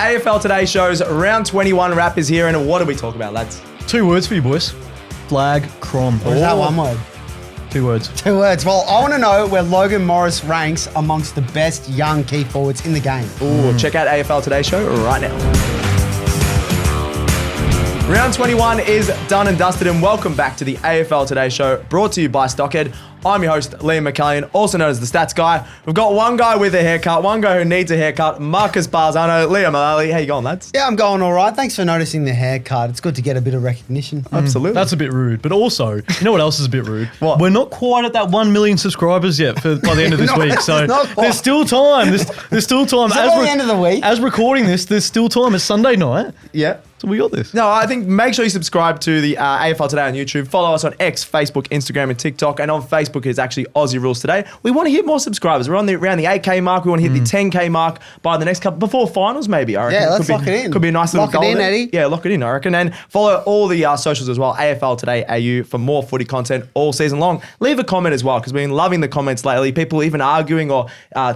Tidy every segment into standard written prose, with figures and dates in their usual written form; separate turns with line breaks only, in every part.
AFL Today Show's round 21 wrap is here, and what do we talk about, lads?
2 words for you, boys. Flag, crom.
Or is that one word?
2 words.
2 words. Well, I want to know where Logan Morris ranks amongst the best young key forwards in the game.
Ooh, check out AFL Today Show right now. Round 21 is done and dusted, and welcome back to the AFL Today Show, brought to you by Stockhead. I'm your host, Liam McAllion, also known as the Stats Guy. We've got one guy with a haircut, one guy who needs a haircut, Marcus Bazzano Leo Mullaly. How you going, lads?
Yeah, I'm going all right. Thanks for noticing the haircut. It's good to get a bit of recognition.
Absolutely.
That's a bit rude. But also, you know what else is a bit rude?
What?
We're not quite at that 1 million subscribers yet by the end of this week. So there's still time. There's still time.
Is that by the end of the week?
As recording this, there's still time. It's Sunday night.
Yeah.
So we got this.
No, I think make sure you subscribe to the AFL Today on YouTube. Follow us on X, Facebook, Instagram, and TikTok. And on Facebook is actually Aussie Rules Today. We want to hit more subscribers. We're on around the 8K mark. We want to hit the 10K mark by the next couple, before finals maybe, I reckon.
Yeah, let's lock it in.
Could be a nice little goal.
Lock it in,
there.
Eddie.
Yeah, lock it in, I reckon. And follow all the socials as well, AFL Today AU, for more footy content all season long. Leave a comment as well, because we've been loving the comments lately. People even arguing or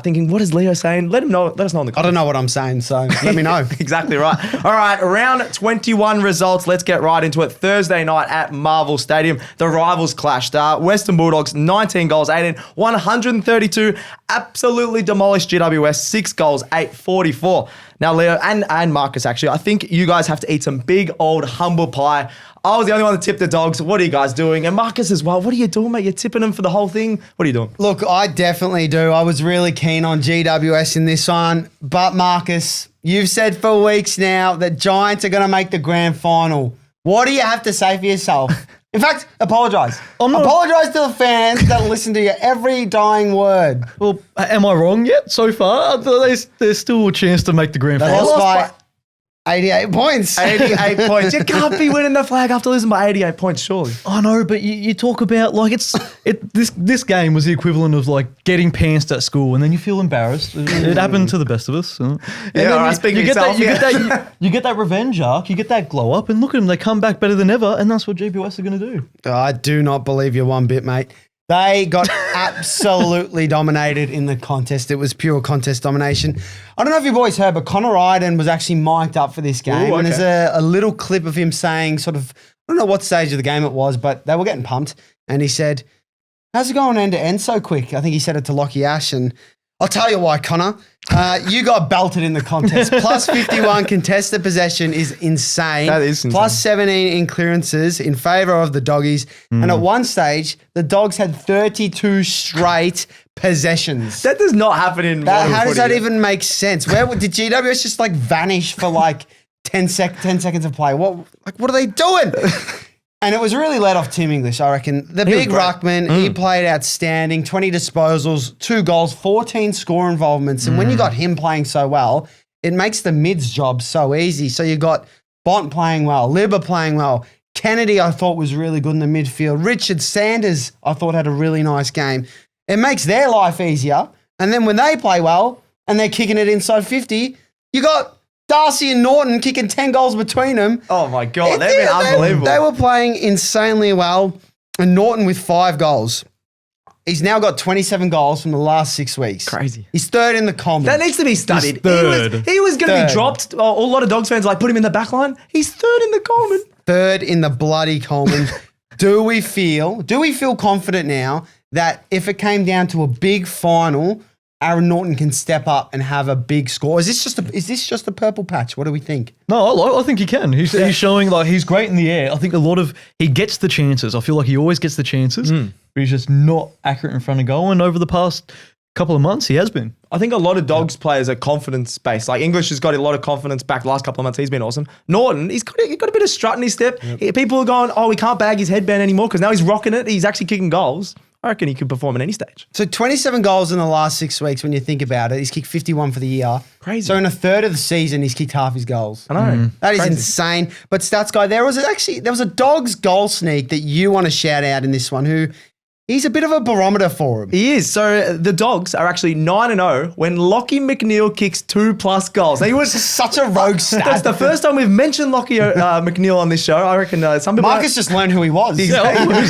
thinking, what is Leo saying? Let us know in the comments.
I don't know what I'm saying, so let me know.
Exactly right. All right, round 21 results. Let's get right into it. Thursday night at Marvel Stadium, the rivals clashed. Western Bulldogs, 19 goals, 18, 132. Absolutely demolished GWS, 6 goals, 844. Now, Leo and Marcus, actually, I think you guys have to eat some big, old, humble pie. I was the only one that tipped the Dogs. What are you guys doing? And Marcus as well. What are you doing, mate? You're tipping them for the whole thing? What are you doing?
Look, I definitely do. I was really keen on GWS in this one. But Marcus, you've said for weeks now that Giants are going to make the grand final. What do you have to say for yourself? In fact, apologise. Apologise to the fans that listen to your every dying word.
Well, am I wrong yet so far? There's still a chance to make the grand
They
final.
lost by 88 points.
88 points. You can't be winning the flag after losing by 88 points, surely.
I know, but you talk about like this game was the equivalent of like getting pantsed at school, and then you feel embarrassed. It happened to the best of us. So.
Yeah, all right, speaking of yourself.
You get that revenge arc, you get that glow up, and look at them, they come back better than ever, and that's what GWS are going to do.
I do not believe you one bit, mate. They got absolutely dominated in the contest. It was pure contest domination. I don't know if you boys heard, but Connor Iden was actually mic'd up for this game.
Ooh, okay.
And there's a little clip of him saying I don't know what stage of the game it was, but they were getting pumped. And he said, how's it going end to end so quick? I think he said it to Lockie Ash. And I'll tell you why, Connor. You got belted in the contest. Plus 51 contested possession is insane.
That is insane.
Plus 17 in clearances in favour of the Doggies. And at one stage, the Dogs had 32 straight possessions.
That does not happen in modern
How does
footy.
that even make sense? Where did GWS just like vanish for like 10 seconds of play? What are they doing? And it was really led off Tim English, I reckon. The big ruckman, he played outstanding, 20 disposals, 2 goals, 14 score involvements. And when you got him playing so well, it makes the mids job so easy. So you got Bont playing well, Libba playing well. Kennedy, I thought, was really good in the midfield. Richard Sanders, I thought, had a really nice game. It makes their life easier. And then when they play well and they're kicking it inside 50, you got Darcy and Norton kicking 10 goals between them.
Oh, my God. They've been unbelievable.
They were playing insanely well. And Norton with 5 goals. He's now got 27 goals from the last 6 weeks.
Crazy.
He's third in the common.
That needs to be studied.
He's third.
He was going to
Third.
be dropped. A lot of Dogs fans put him in the back line. He's third in the Coleman.
Third in the bloody Coleman. Do we feel confident now that if it came down to a big final, Aaron Norton can step up and have a big score? Is this just a purple patch? What do we think?
No, I think he can. He's showing like he's great in the air. I think he gets the chances. I feel like he always gets the chances, but he's just not accurate in front of goal. And over the past couple of months, he has been.
I think a lot of Dogs players are confidence-based. Like English has got a lot of confidence back the last couple of months. He's been awesome. Norton, he's got a bit of strut in his step. People are going, we can't bag his headband anymore because now he's rocking it. He's actually kicking goals. I reckon he could perform at any stage.
So 27 goals in the last 6 weeks when you think about it. He's kicked 51 for the year.
Crazy.
So in a third of the season, he's kicked half his goals.
I know.
That is
Crazy.
insane. But Stats Guy, there was a Dogs goal sneak that you want to shout out in this one who he's a bit of a barometer for him.
He is. So the Dogs are actually 9-0 when Lockie McNeil kicks 2+ goals. Now, he was
Such a rogue stat.
That's the first time we've mentioned Lockie McNeil on this show. I reckon some people.
Marcus just learned who he was.
Exactly.
who's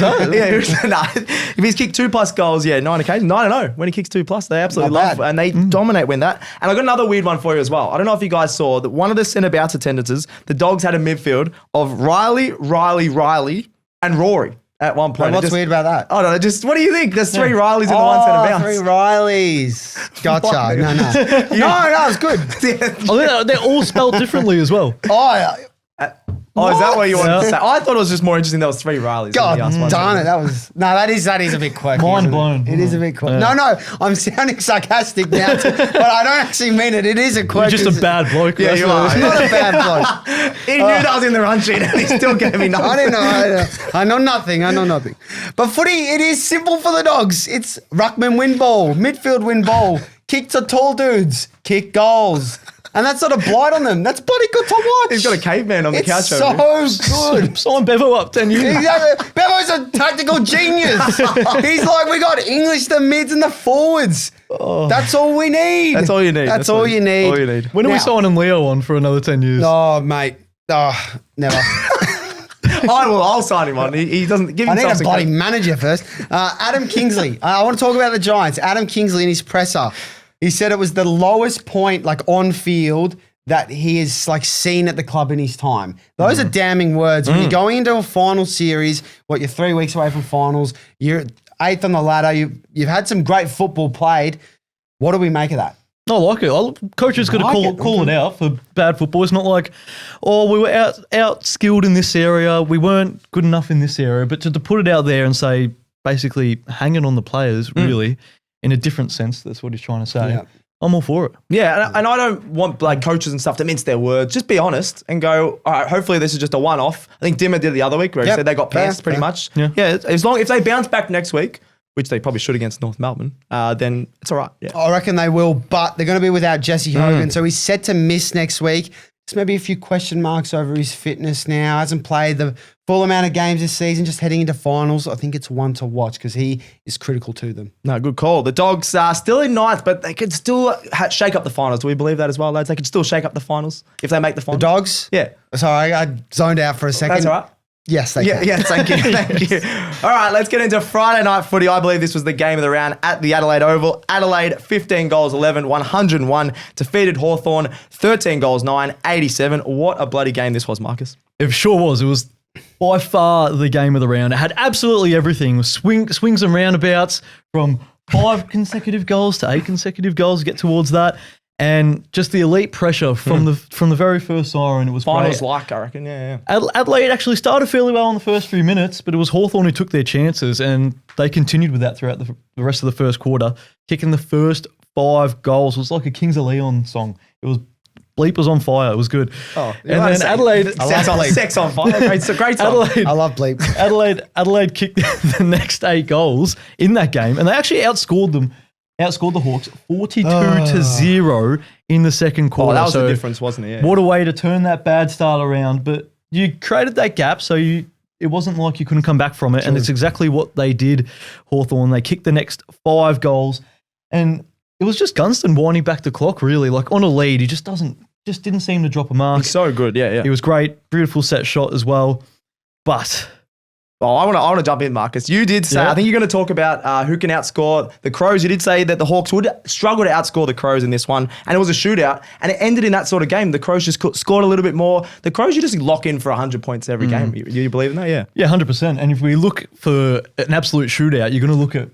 that?
If he's kicked 2+ goals, 9 occasions, 9-0 when he kicks 2+. They absolutely
Not
love
bad.
and they dominate when that. And I got another weird one for you as well. I don't know if you guys saw that one of the centre bounce attendances, the Dogs had a midfield of Riley, and Rory at one point.
What's weird about that?
I don't know. Just what do you think? There's 3 Rileys in the one centre bounce.
3 Rileys. Gotcha. No, it's good.
Oh, they're all spelled differently as well.
Oh, is that what you wanted to say? I thought it was just more interesting there was 3 Rileys.
God darn it. That is a bit quirky.
Mind
isn't
blown.
It is a bit quirky. No, I'm sounding sarcastic now, but I don't actually mean it. It is a quirky.
You're just a bad bloke.
Yeah, you are.
I'm not a bad bloke.
He knew that was in the run sheet and he still gave me nothing.
I didn't know. I know nothing. But footy, it is simple for the Dogs. It's ruckman win ball, midfield win ball, kick to tall dudes, kick goals. And that's not a blight on them. That's bloody good to watch.
He's got a caveman on the couch
It's
over here.
so good.
Sign Bevo up 10 years.
Exactly. Bevo's a tactical genius. He's like, we got English, the mids, and the forwards. That's all we need.
That's all you need.
That's all you need.
All you need.
When are we
Now-
signing Leo on for another 10 years?
Oh, mate. Oh, never.
I'll sign him on. He doesn't give
I
himself
need a
some
bloody
credit.
manager first. Adam Kingsley. I want to talk about the Giants. Adam Kingsley in his presser. He said it was the lowest point, like on field, that he has like seen at the club in his time. Those are damning words. When you're going into a final series, you're 3 weeks away from finals, you're 8th on the ladder, you've had some great football played. What do we make of that?
I like it. Coaches got to call it out for bad football. It's not like, we were out skilled in this area, we weren't good enough in this area, but to put it out there and say, basically hanging on the players, really, in a different sense, that's what he's trying to say.
Yeah.
I'm all for it.
Yeah, and I don't want like coaches and stuff to mince their words. Just be honest and go, all right, hopefully this is just a one-off. I think Dimmer did it the other week where he said they got passed pretty much.
Yeah.
If they bounce back next week, which they probably should against North Melbourne, then it's all right. Yeah.
I reckon they will, but they're going to be without Jesse Hogan, so he's set to miss next week. There's maybe a few question marks over his fitness now. Hasn't played the full amount of games this season, just heading into finals. I think it's one to watch because he is critical to them.
No, good call. The Dogs are still in 9th, but they could still shake up the finals. Do we believe that as well, lads? They could still shake up the finals if they make the
The
finals.
Dogs?
Yeah.
Sorry, I zoned out for a second.
That's all right.
Yes, they can.
Yeah, thank you. Thank you. All right, let's get into Friday night footy. I believe this was the game of the round at the Adelaide Oval. Adelaide, 15 goals, 11, 101. Defeated Hawthorn, 13 goals, 9, 87. What a bloody game this was, Marcus.
It sure was. It was by far the game of the round. It had absolutely everything. Swings and roundabouts from 5 consecutive goals to 8 consecutive goals to get towards that. And just the elite pressure from the very first siren. It was
Finals
great.
like, I reckon. Yeah.
Adelaide actually started fairly well in the first few minutes, but it was Hawthorn who took their chances, and they continued with that throughout the rest of the first quarter, kicking the first 5 goals. It was like a Kings of Leon song. It was Bleep was on fire. It was good.
Oh,
and then Adelaide,
Sex on fire. It's a great song.
Adelaide,
I love Bleep.
Adelaide kicked the next 8 goals in that game, and they actually outscored the Hawks 42-0 in the second quarter.
Oh, that was the difference, wasn't it? Yeah.
What a way to turn that bad start around. But you created that gap, so it wasn't like you couldn't come back from it. True. And it's exactly what they did, Hawthorn. They kicked the next 5 goals. And it was just Gunston winding back the clock, really. Like on a lead, he just didn't seem to drop a mark.
He's so good, yeah.
He was great. Beautiful set shot as well. But
I want to jump in, Marcus. You did say, I think you're going to talk about who can outscore the Crows. You did say that the Hawks would struggle to outscore the Crows in this one, and it was a shootout, and it ended in that sort of game. The Crows just scored a little bit more. The Crows, you just lock in for 100 points every game. You believe in that? Yeah.
Yeah, 100%. And if we look for an absolute shootout, you're going to look at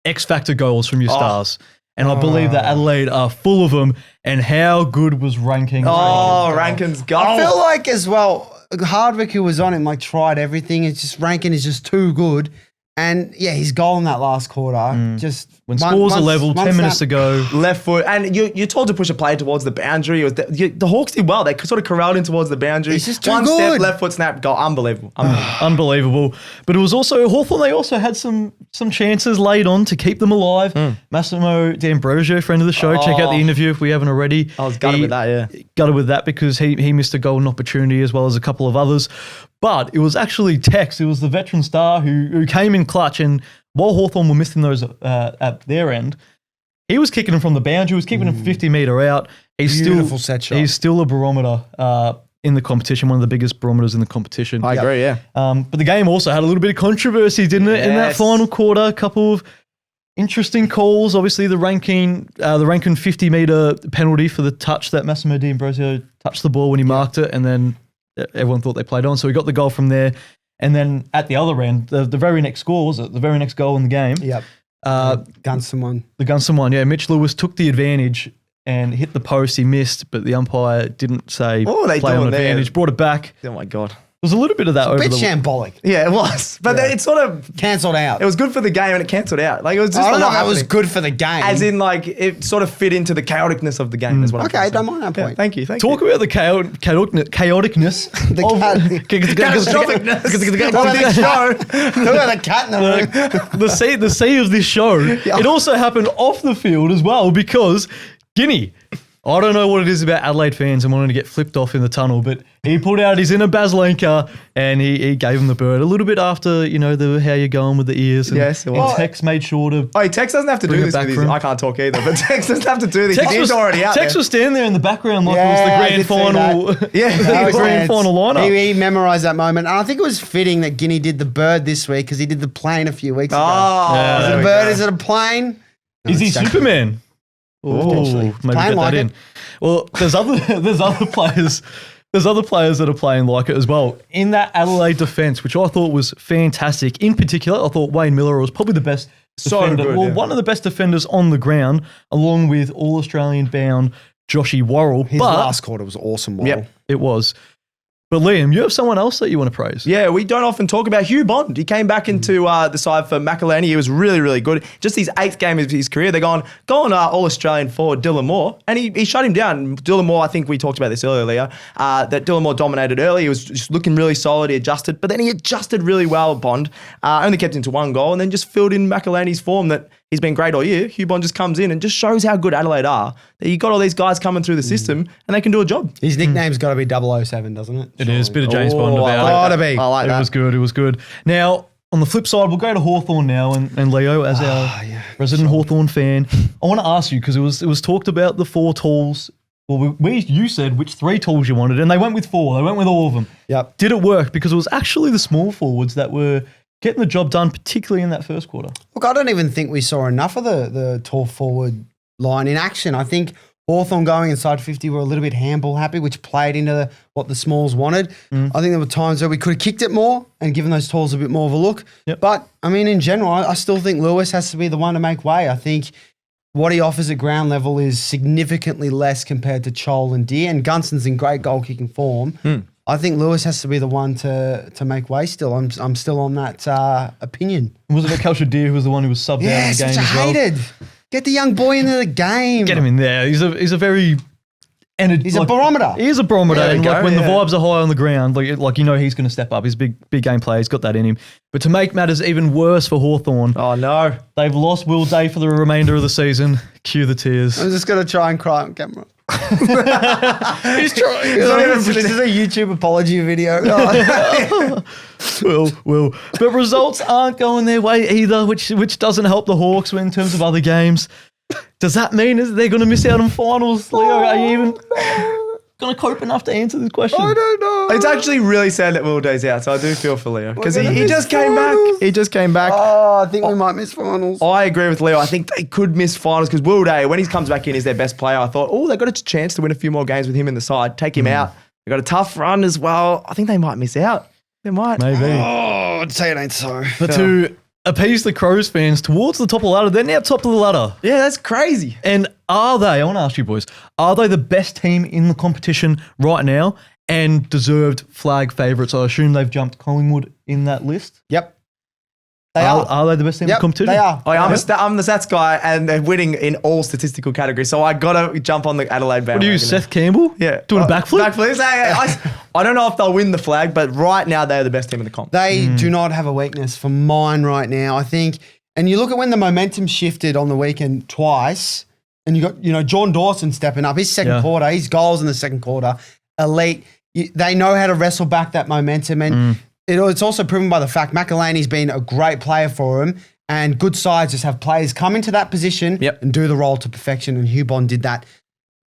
X-factor goals from your stars. And I believe that Adelaide are full of them. And how good was Rankin's
Rankin's goal.
I feel like as well, Hardwick, who was on him, tried everything. It's just Rankin is just too good. And yeah, his goal in that last quarter, just
when scores are level, 10 minutes to go.
Left foot. And you're told to push a player towards the boundary. The Hawks did well. They sort of corralled in towards the boundary.
It's just too
One
good.
step, left foot snap, goal. Unbelievable.
Unbelievable. But it was also, Hawthorn, they also had some chances laid on to keep them alive. Massimo D'Ambrosio, friend of the show, check out the interview if we haven't already.
I was gutted with that, yeah.
Gutted with that because he missed a golden opportunity as well as a couple of others. But it was actually Tex. It was the veteran star who came in clutch. And while Hawthorn were missing those at their end, he was kicking them from the boundary. He was keeping them 50 metre out.
Beautiful set shot.
He's still a barometer in the competition, one of the biggest barometers in the competition.
I agree, yeah.
But the game also had a little bit of controversy, didn't it? In that
Yes.
final quarter, a couple of interesting calls. Obviously, the Rankin 50-metre penalty for the touch that Massimo D'Ambrosio touched the ball when he marked it, and then everyone thought they played on. So he got the goal from there. And then at the other end, the very next score, was it? The very next goal in the game.
Yep. Gunston one.
The Gunston one, yeah. Mitch Lewis took the advantage and hit the post. He missed, but the umpire didn't say
What were they
play on
doing there?
advantage. Brought it back.
Oh, my God.
There was a little bit of that over
Bit
the
shambolic.
Yeah, it was. But
Yeah.
it sort of,
Cancelled out.
it was good for the game and it cancelled out. Like, it was just
I don't
a
know
lot
if it was
happening.
good for the game.
As in, like, it sort of fit into the chaoticness of the game is what I'm
Okay,
trying to
don't
say.
mind that
Yeah,
point.
thank you.
Talk about the chaoticness
The
of
Talk about the cat in the room.
the C of this show. It also happened off the field as well because Guinea. I don't know what it is about Adelaide fans and wanting to get flipped off in the tunnel, but he pulled out his inner Bazlanka and he gave him the bird a little bit after, the how you're going with the ears. And,
Yes, it
and
was.
Tex made sure to...
Oh, Tex doesn't have to
Bring
do
it
this
back
with
for
his...
him.
I can't talk either, but Tex doesn't have to do this.
Tex
He's already out
Tex
there.
was standing there in the background like
Yeah,
it was
I
the
did
grand
see
final.
that.
Yeah,
the grand final lineup.
He memorised that moment. And I think it was fitting that Guinea did the bird this week because he did the plane a few weeks ago.
Oh,
Yeah.
Is
there
it a
we
bird?
go.
Is it a plane? No,
Is he
it's Jack-
Superman? Oh,
Potentially.
maybe
Playing
get
like
that in.
it.
Well, there's other players. There's other players that are playing like it as well. In that Adelaide defence, which I thought was fantastic. In particular, I thought Wayne Miller was probably the best
So
defender.
good,
Well,
yeah.
one of the best defenders on the ground, along with All-Australian bound Joshy Worrell.
His
But
last quarter was awesome. Worrell.
Yep.
it was. But Liam, you have someone else that you want to praise.
Yeah, we don't often talk about Hugh Bond. He came back into the side for McAllion. He was really, really good. Just his 8th game of his career. They're going, go on All-Australian forward Dylan Moore. And he shut him down. Dylan Moore, I think we talked about this earlier, Leo, that Dylan Moore dominated early. He was just looking really solid. He adjusted. But then he adjusted really well at Bond. Only kept him to 1 goal and then just filled in McAlliony's form that he's been great all year. Hugh Bond just comes in and just shows how good Adelaide are. That you got all these guys coming through the system and they can do a job.
His nickname's got to be 007, doesn't it?
It is. Bit of James
Oh,
Bond
I
about
like
it.
Gotta
that.
be.
I like
It
that.
was good. It was good. Now, on the flip side, we'll go to Hawthorn now and Leo as our resident Hawthorn fan. I want to ask you because it was talked about the 4 tools. Well, you said which 3 tools you wanted, and they went with 4. They went with all of them.
Yep.
Did it work? Because it was actually the small forwards that were getting the job done, particularly in that first quarter.
Look, I don't even think we saw enough of the tall forward line in action. I think Hawthorn going inside 50 were a little bit handball happy, which played into what the smalls wanted. I think there were times where we could have kicked it more and given those talls a bit more of a look.
Yep.
But, I mean, in general, I still think Lewis has to be the one to make way. I think what he offers at ground level is significantly less compared to Chol and Deer, and Gunston's in great goal-kicking form. I think Lewis has to be the one to make way still. I'm still on that opinion.
Was it Kelcher Deer who was the one who was subbed out in
Yes,
the game
which I
as well?
hated. Get the young boy into the game.
Get him in there. He's a very...
He's a barometer.
He is a barometer,
There we
and
go,
when the
yeah.
vibes are high on the ground, like he's going to step up. He's big game player. He's got that in him. But to make matters even worse for Hawthorn,
Oh, no.
they've lost Will Day for the remainder of the season. Cue the tears.
I'm just going to try and cry on camera.
He's trying.
This is a YouTube apology video.
Will. But results aren't going their way either, which doesn't help the Hawks in terms of other games. Does that mean that they're going to miss out on finals, Leo? Are you even going to cope enough to answer this question?
I don't know.
It's actually really sad that Will Day's out, so I do feel for Leo. Because
We're gonna
he
miss
just came back.
finals.
He just came back.
Oh, I think we might miss finals.
I agree with Leo. I think they could miss finals because Will Day, when he comes back in, is their best player. I thought, oh, they got a chance to win a few more games with him in the side. Take him out. They got a tough run as well. I think they might miss out. They might.
Maybe.
Oh, I'd say it ain't so.
But to appease the Crows fans towards the top of the ladder, they're now top of the ladder.
Yeah, that's crazy.
And are they, I want to ask you boys, are they the best team in the competition right now and deserved flag favourites? I assume they've jumped Collingwood in that list.
Yep. They are.
Are they the best team in the competition?
They are.
Oh, yeah, I'm the stats guy, and they're winning in all statistical categories. So I gotta jump on the Adelaide bandwagon.
What do you, Seth Campbell?
Yeah,
Doing a backflip?
Backflips. I don't know if they'll win the flag, but right now they're the best team in the comp.
They do not have a weakness for mine right now. I think, and you look at when the momentum shifted on the weekend twice, and you got, John Dawson stepping up. His second quarter, his goals in the second quarter, elite. they know how to wrestle back that momentum. And it's also proven by the fact McAllian's been a great player for him, and good sides just have players come into that position and do the role to perfection, and Hugh Bond did that.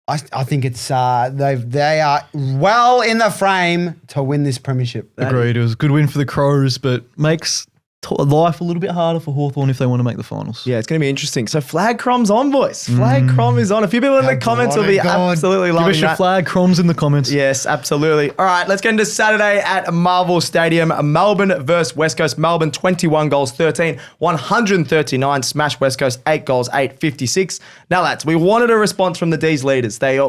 I think it's they are well in the frame to win this premiership.
Agreed. It was a good win for the Crows, but makes life a little bit harder for Hawthorn if they want to make the finals.
Yeah, it's going to be interesting. So Flag Crom's on, boys. Flag Crom is on. A few people in the comments will be absolutely loving that.
Give us your Flag Croms in the comments.
Yes, absolutely. All right, let's get into Saturday at Marvel Stadium. Melbourne versus West Coast. Melbourne 21 goals, 13, 139. Smash West Coast 8 goals, 8, 56. Now, lads, we wanted a response from the D's leaders. They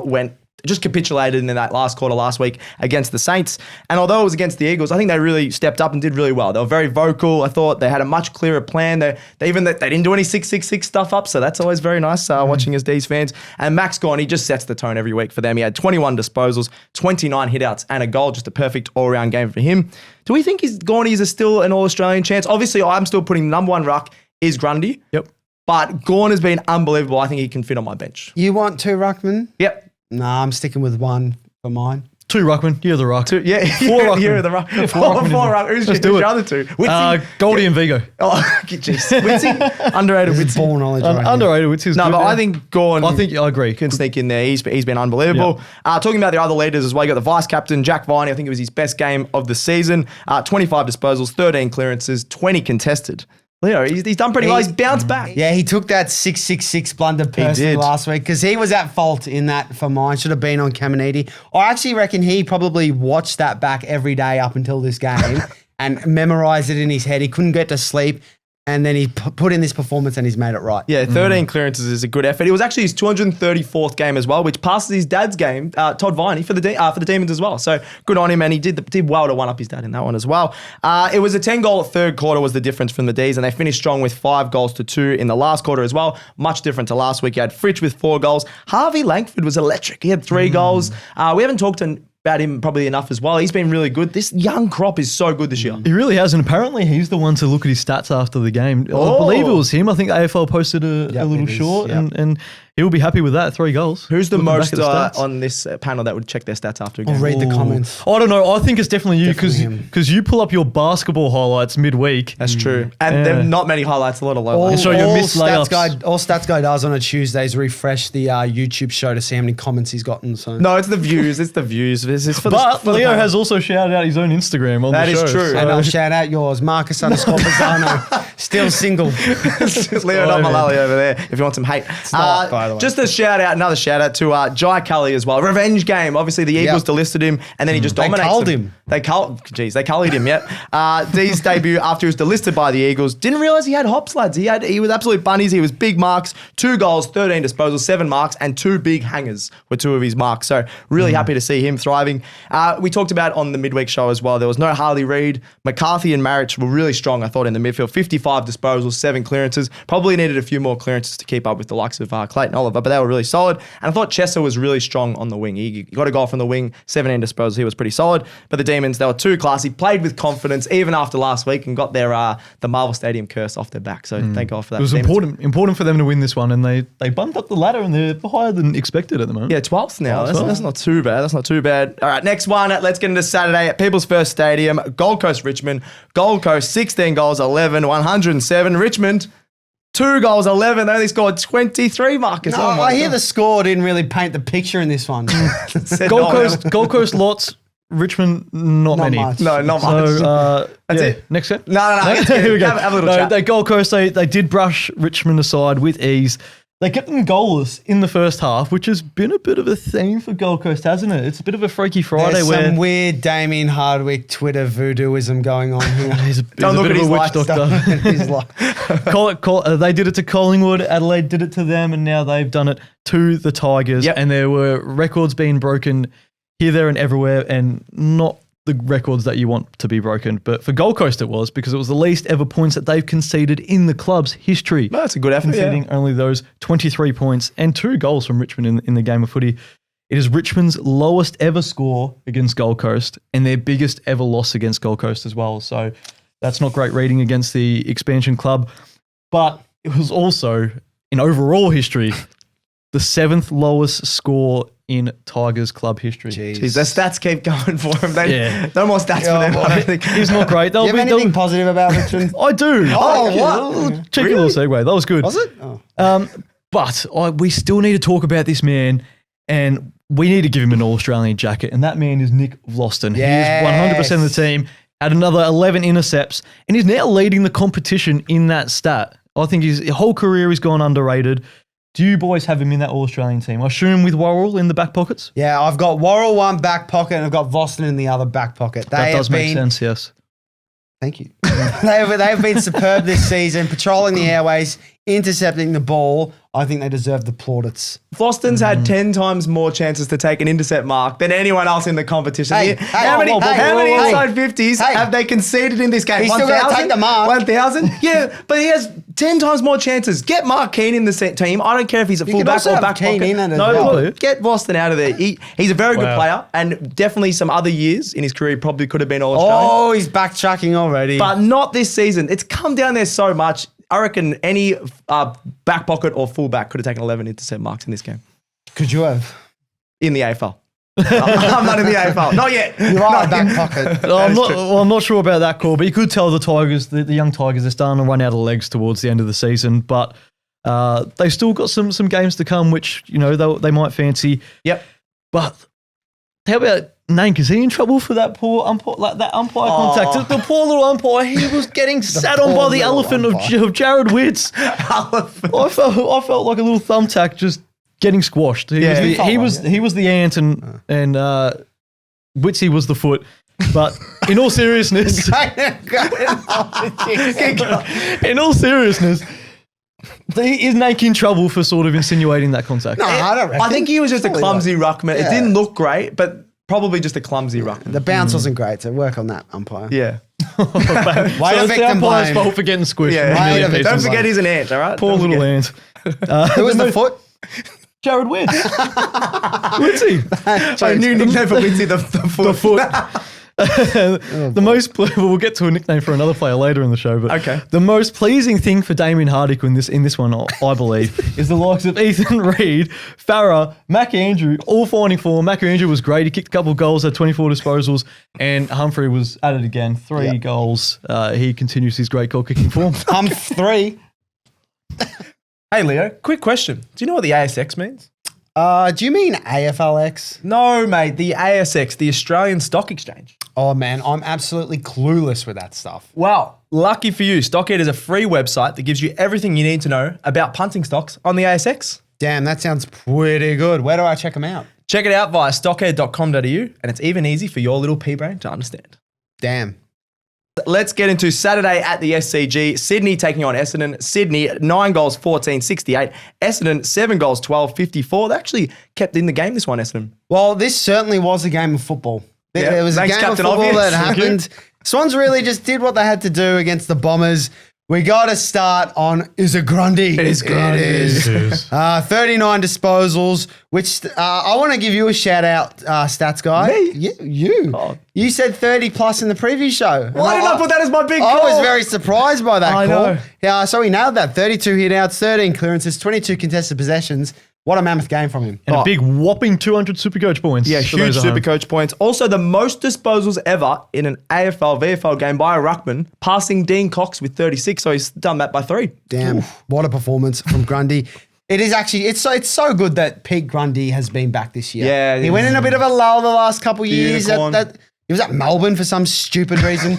just capitulated in that last quarter last week against the Saints. And although it was against the Eagles, I think they really stepped up and did really well. They were very vocal. I thought they had a much clearer plan. They didn't do any 6-6-6 stuff up, so that's always very nice watching as D's fans. And Max Gawn, he just sets the tone every week for them. He had 21 disposals, 29 hitouts, and a goal. Just a perfect all-around game for him. Do we think Gawnies are still an All-Australian chance? Obviously, I'm still putting number one ruck is Grundy.
Yep.
But Gawn has been unbelievable. I think he can fit on my bench.
You want 2 ruckman?
Yep.
Nah, I'm sticking with 1 for mine.
2 ruckman. You're the ruck.
4 ruckman. You're the ruck. 4 ruckman. Who's your other 2?
Goldie and Vigo.
Oh, jeez. Witsy. Underrated Witsy.
Ball knowledge right
Underrated Witsy's
No,
good.
but I think Gawn.
I agree.
Can sneak in there. He's been unbelievable. Talking about the other leaders as well, you got the vice captain, Jack Viney. I think it was his best game of the season. 25 disposals, 13 clearances, 20 contested. Leo, he's done pretty well. He's bounced back.
Yeah, he took that 6-6-6 blunder personally last week because he was at fault in that for mine. Should have been on Caminiti. I actually reckon he probably watched that back every day up until this game and memorized it in his head. He couldn't get to sleep. And then he put in this performance and he's made it right.
Yeah, 13 clearances is a good effort. It was actually his 234th game as well, which passes his dad's game, Todd Viney, for the Demons as well. So good on him, and he did well to one-up his dad in that one as well. It was a 10-goal third quarter was the difference from the Ds, and they finished strong with 5 goals to 2 in the last quarter as well. Much different to last week. You had Fritsch with 4 goals. Harvey Langford was electric. He had 3 goals. We haven't talked about him probably enough as well. He's been really good. This young crop is so good this year.
He really has, and apparently he's the one to look at his stats after the game. I believe it was him. I think AFL posted a little short, and he'll be happy with that. 3 goals.
Who's the most on this panel that would check their stats after a game?
I'll read the comments.
I don't know. I think it's definitely you because you pull up your basketball highlights midweek.
That's true. And there are not many highlights, a lot of low
All
lights.
Stats Guy does on a Tuesday is refresh the YouTube show to see how many comments he's gotten. So
no, it's the views. It's the views.
But Leo has also shouted out his own Instagram on the show.
That is true.
So. And I'll shout out yours, Marcus _Bazzano, still single.
Leo Mullaly over there if you want some hate.
It's not, by the way.
Just another shout out to Jai Cully as well. Revenge game. Obviously, the Eagles delisted him and then he just dominates them. They cullied him, yep. D's debut after he was delisted by the Eagles. Didn't realise he had hops, lads. He was absolute bunnies. He was big marks, 2 goals, 13 disposals, 7 marks, and 2 big hangers were 2 of his marks. So really happy to see him thriving. We talked about on the midweek show as well, there was no Harley Reid. McCarthy and Marich were really strong, I thought, in the midfield. 55 disposals, 7 clearances. Probably needed a few more clearances to keep up with the likes of Clayton Oliver, but they were really solid. And I thought Jezza was really strong on the wing. He got a goal from the wing, 17 disposals. He was pretty solid. But the Demons, they were too classy, played with confidence even after last week and got their the Marvel Stadium curse off their back. So thank God for that.
It was important for them to win this one, and they bumped up the ladder and they're higher than expected at the moment.
Yeah, 12th now. That's not too bad. All right, next one. Let's get into Saturday at People's First Stadium. Gold Coast, Richmond. Gold Coast, 16 goals, 11, 107. Richmond, 2 goals, 11. They only scored 23, Marcus.
No, I hear the score didn't really paint the picture in this one.
Gold Coast lots. Richmond, not many.
Much.
No, not much.
So,
that's it.
Next set.
No.
Here we go.
Have a little chat.
They Gold Coast, they did brush Richmond aside with ease. They kept them goalless in the first half, which has been a bit of a theme for Gold Coast, hasn't it? It's a bit of a Freaky Friday.
There's some weird Damien Hardwick Twitter voodooism going on here.
He's a bit of a witch doctor. They did it to Collingwood. Adelaide did it to them, and now they've done it to the Tigers.
Yep.
And there were records being broken here, there, and everywhere, and not the records that you want to be broken. But for Gold Coast it was, because it was the least ever points that they've conceded in the club's history.
No, that's a good effort.
Conceding only those 23 points and 2 goals from Richmond in the game of footy. It is Richmond's lowest ever score against Gold Coast and their biggest ever loss against Gold Coast as well. So that's not great reading against the expansion club. But it was also, in overall history, the 7th lowest score in Tigers club history.
Jeez.
Jeez, the stats keep going for him.
Yeah.
No more stats for them, I don't think.
He's not great.
Do you have anything positive about Richmond?
I do.
what?
Cheeky little segue. That was good.
Was it? Oh.
But we still need to talk about this man, and we need to give him an All-Australian jacket, and that man is Nick Vlauston.
Yes.
He is 100% of the team, had another 11 intercepts, and he's now leading the competition in that stat. I think his whole career has gone underrated. Do you boys have him in that All-Australian team? I assume with Worrell in the back pockets?
Yeah, I've got Worrell one back pocket and I've got Vlauston in the other back pocket.
That does make sense, yes.
Thank you. They've been superb this season, patrolling the airways, intercepting the ball. I think they deserve the plaudits.
Vlauston's had 10 times more chances to take an intercept mark than anyone else in the competition. How many inside 50s have they conceded in this game?
He's still got to take the mark.
1,000? Yeah, but he has 10 times more chances. Get Mark Keane in the team. I don't care if he's a full back or back
Keane
pocket.
in it as
No,
well.
get Vlauston out of there. He's a very good player, and definitely some other years in his career he probably could have been All-Australian.
Oh, he's backtracking already.
But not this season. It's come down there so much. I reckon any back pocket or full back could have taken 11 intercept marks in this game.
Could you have?
In the AFL. I'm not in the AFL. Not yet.
You are a back pocket.
I'm not sure about that call, but you could tell the Tigers, the young Tigers, are starting to run out of legs towards the end of the season. But they've still got some games to come, which they might fancy.
Yep.
But how about Nank? Is he in trouble for that poor umpire, contact? The poor little umpire. He was getting sat on by the elephant of Jared Witts. I felt like a little thumbtack just getting squashed. He was the ant and Witsy was the foot. But in all seriousness, is Nank in trouble for sort of insinuating that contact?
No, I don't reckon.
I think he was just a clumsy ruckman.
Yeah.
It didn't look great, but probably just a clumsy ruckman.
The bounce wasn't great, so work on that, umpire.
Yeah.
Way
So
to
it's the
victim
umpire's
blame.
fault for getting squished.
Yeah.
Right.
Don't forget he's an ant, all right?
Poor
Don't
little
forget.
ant.
Who was the foot?
Jared Witts. Witsy.
A new nickname for Witsy, the foot.
We'll get to a nickname for another player later in the show, but
Okay.
the most pleasing thing for Damien Hardick in this one, I believe, is the likes of Ethan Reid, Farah, Mac Andrew, all finding form. Mac Andrew was great. He kicked a couple of goals, had 24 disposals, and Humphrey was at it again. 3 goals. He continues his great goal kicking form.
3.
Hey, Leo, quick question. Do you know what the ASX means?
Do you mean AFLX?
No, mate. The ASX, the Australian Stock Exchange.
Oh, man, I'm absolutely clueless with that stuff.
Well, lucky for you, Stockhead is a free website that gives you everything you need to know about punting stocks on the ASX.
Damn, that sounds pretty good. Where do I check them out?
Check it out via stockhead.com.au, and it's even easy for your little pea brain to understand.
Damn.
Let's get into Saturday at the SCG. Sydney taking on Essendon. Sydney, 9 goals, 14, 68. Essendon, 7 goals, 12, 54. They actually kept in the game, this one, Essendon.
Well, this certainly was a game of football.
Yeah.
There was a
Thanks,
game
Captain
of football
Obvious.
that happened. Swans really just did what they had to do against the Bombers. We got to start on, is it Grundy?
It is Grundy.
It is. 39 disposals, which I want to give you a shout out, stats guy.
Me?
You.
Oh.
You said 30 plus in the previous show.
Why did I put that as my big
I
call?
was very surprised by that
I
call.
know.
Yeah, so he nailed that. 32 hit outs, 13 clearances, 22 contested possessions. What a mammoth game from him.
And a big whopping 200 Supercoach points.
Yeah,
for
huge
those at home.
Supercoach points. Also, the most disposals ever in an AFL, VFL game by a ruckman, passing Dean Cox with 36. So he's done that by 3.
Damn, what a performance from Grundy. It is actually, it's so good that Pete Grundy has been back this year.
Yeah,
he went in a bit of a lull the last couple of years.
Unicorn.
He was at Melbourne for some stupid reason.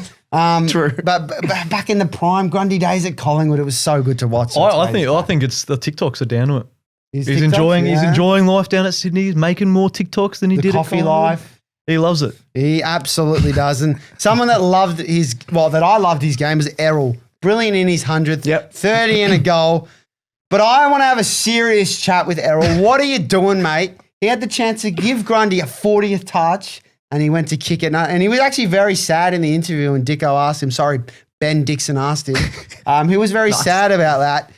True.
But back in the prime Grundy days at Collingwood, it was so good to watch.
I think it's the TikToks are down to it.
He's
He's enjoying life down at Sydney. He's making more TikToks than he
the
did
coffee
at Collingwood.
life.
He loves it.
He absolutely does. And someone that loved that I loved his game was Errol. Brilliant in his 100th.
Yep.
30 and a goal. But I want to have a serious chat with Errol. What are you doing, mate? He had the chance to give Grundy a 40th touch and he went to kick it. And he was actually very sad in the interview when Dicko asked him, Ben Dixon asked him. He was very sad about that.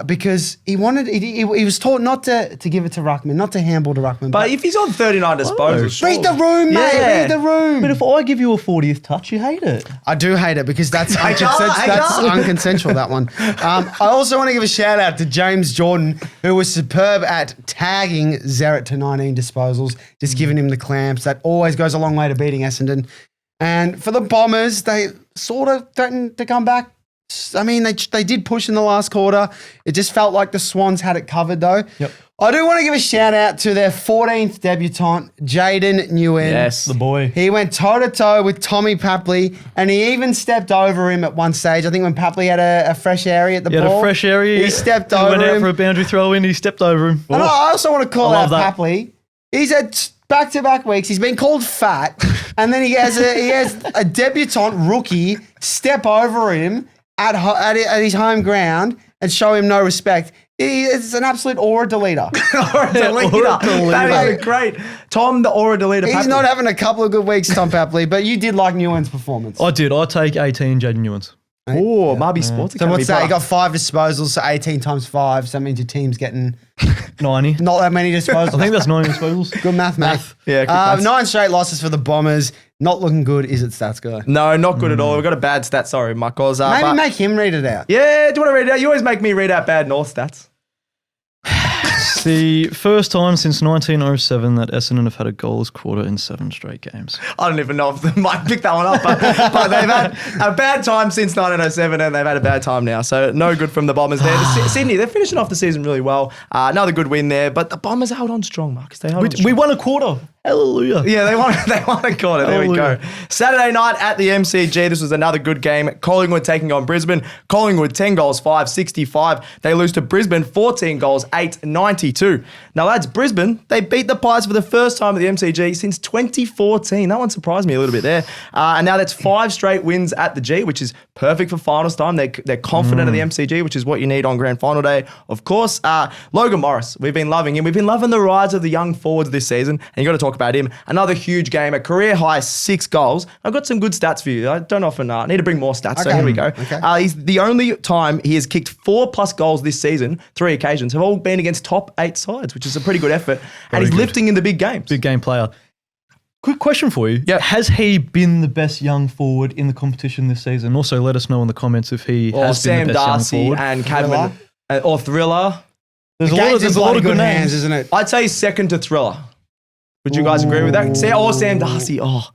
because he was taught not to give it to ruckman, not to handball to ruckman.
But if he's on 39 disposals, surely.
read the room, mate.
Yeah.
Read the room.
But if I give you a 40th touch, you hate it.
I do hate it because that's unconsensual, that one. I also want to give a shout out to James Jordan, who was superb at tagging Zerrett to 19 disposals, just giving him the clamps. That always goes a long way to beating Essendon. And for the Bombers, they sort of threatened to come back. I mean, they did push in the last quarter. It just felt like the Swans had it covered, though.
Yep.
I do want to give a shout out to their 14th debutant, Jaden Nguyen.
Yes, the boy.
He went toe-to-toe with Tommy Papley, and he even stepped over him at one stage. I think when Papley had a fresh area at the ball.
He had a fresh area.
He stepped
he
over
went out
him.
for a boundary throw in. He stepped over him.
And I also want to call
I
out
love that.
Papley. He's had back-to-back weeks. He's been called fat, and then he has a debutant rookie step over him at his home ground and show him no respect. It's an absolute aura deleter.
Aura deleter. That is great. Tom, the aura deleter.
He's not having a couple of good weeks, Tom Papley, but you did like Nguyen's performance.
I did. I take 18 Jaden Newens.
Oh, Marby Sports.
So what's that? He got 5 disposals, so 18 times 5. So that means your team's getting
90.
not that many disposals.
I think that's 90 disposals.
Good math, mate.
Yeah, good maths.
9 straight losses for the Bombers. Not looking good, is it, stats guy?
No, not good at all. We've got a bad stat. Sorry, Michaels.
Maybe make him read it out.
Yeah, do you want to read it out? You always make me read out bad North stats.
It's the first time since 1907 that Essendon have had a goalless quarter in 7 straight games.
I don't even know if they might pick that one up, but they've had a bad time since 1907 and they've had a bad time now. So no good from the Bombers there. Sydney, they're finishing off the season really well. Another good win there, but the Bombers held on strong, Marcus. They held on strong.
We won a quarter. Hallelujah.
Yeah, they won a quarter. There we go. Saturday night at the MCG, this was another good game. Collingwood taking on Brisbane. Collingwood 10 goals, 5-65. They lose to Brisbane 14 goals, 8-92. Now, lads, Brisbane, they beat the Pies for the first time at the MCG since 2014. That one surprised me a little bit there. And now that's 5 straight wins at the G, which is perfect for finals time. They're confident at the MCG, which is what you need on grand final day. Of course, Logan Morris, we've been loving him. We've been loving the rise of the young forwards this season, and you got to talk about him. Another huge game, a career high 6 goals. I've got some good stats for you. I don't often need to bring more stats, so here we go.
Okay.
He's the only time he has kicked 4+ goals this season, 3 occasions, have all been against top 8 sides, which is a pretty good effort. And he's lifting in the big games.
Big game player. Quick question for you.
Yep.
Has he been the best young forward in the competition this season? Also, let us know in the comments if he has
Sam
been the best
Darcy
young forward.
and Cadman, or Thriller.
There's a lot of good names.
hands, isn't it?
I'd say second to Thriller. Would you guys agree with that? Or Sam Darcy. Oh,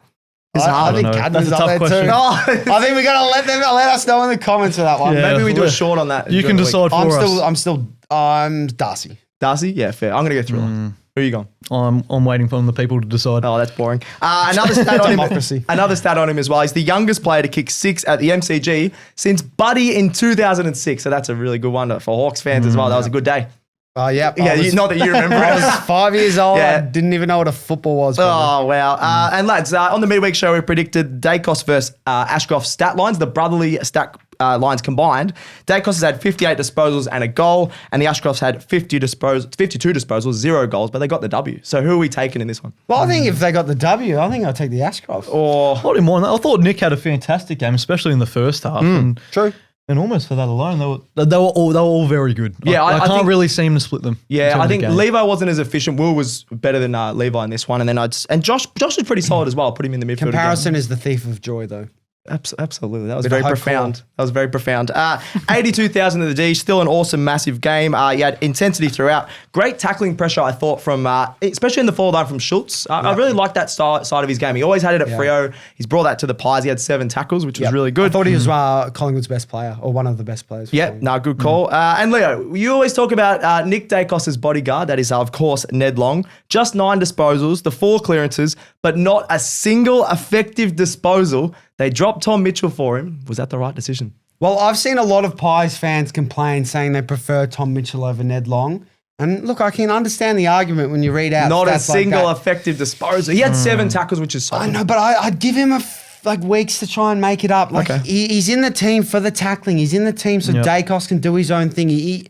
it's
I
hard.
think
know.
Cadman's
That's a
up
tough
there
question.
too.
Oh,
I think we're gonna let us know in the comments for that one.
Yeah.
maybe we do a short on that.
You
during
can
the week.
decide for us.
I'm Darcy.
Darcy? Yeah, fair. I'm going to go Thriller. Who are you going?
I'm waiting for the people to decide.
Oh, that's boring. Another stat on him.
Democracy.
Another stat on him as well. He's the youngest player to kick 6 at the MCG since Buddy in 2006. So that's a really good one for Hawks fans as well. That was a good day.
Oh, yeah.
Yeah, not that you remember.
I was 5 years old.
Yeah.
I didn't even know what a football was.
Oh, wow. And lads, on the midweek show, we predicted Dacos versus Ashcroft's stat lines, the brotherly stat lines combined. Dacos has had 58 disposals and a goal, and the Ashcrofts had 52 disposals, 0 goals, but they got the W. So who are we taking in this one?
Well, I think if they got the W, I think I'll take the Ashcroft.
Or
I didn't mind that. I thought Nick had a fantastic game, especially in the first half.
True.
And almost for that alone, they were all very good.
Yeah,
I can't
think-
really seem to split them. in
yeah,
terms
I
of
think
game.
Levi wasn't as efficient. Will was better than Levi in this one, and then Josh was pretty solid as well. Put him in the midfield. again.
Comparison is the thief of joy, though.
Absolutely. That was
Bit
very
of hope
profound.
call.
That was very profound. 82,000 of the D, still an awesome, massive game. You had intensity throughout. Great tackling pressure, I thought, from especially in the forward line from Schultz. I really liked that side of his game. He always had it at Freo. He's brought that to the Pies. He had 7 tackles, which was really
I
good.
thought he was Collingwood's best player, or one of the best players.
Yep, good call. And Leo, you always talk about Nick Dacos' bodyguard. That is, of course, Ned Long. Just 9 disposals, the 4 clearances, but not a single effective disposal. They dropped Tom Mitchell for him. Was that the right decision?
Well, I've seen a lot of Pies fans complain, saying they prefer Tom Mitchell over Ned Long. And look, I can understand the argument when you read out
Not a
stats like
single
that.
effective disposal. He had 7 tackles, which is solid.
I know, but I'd give him weeks to try and make it up. Like he's in the team for the tackling. He's in the team so Dacos can do his own thing. He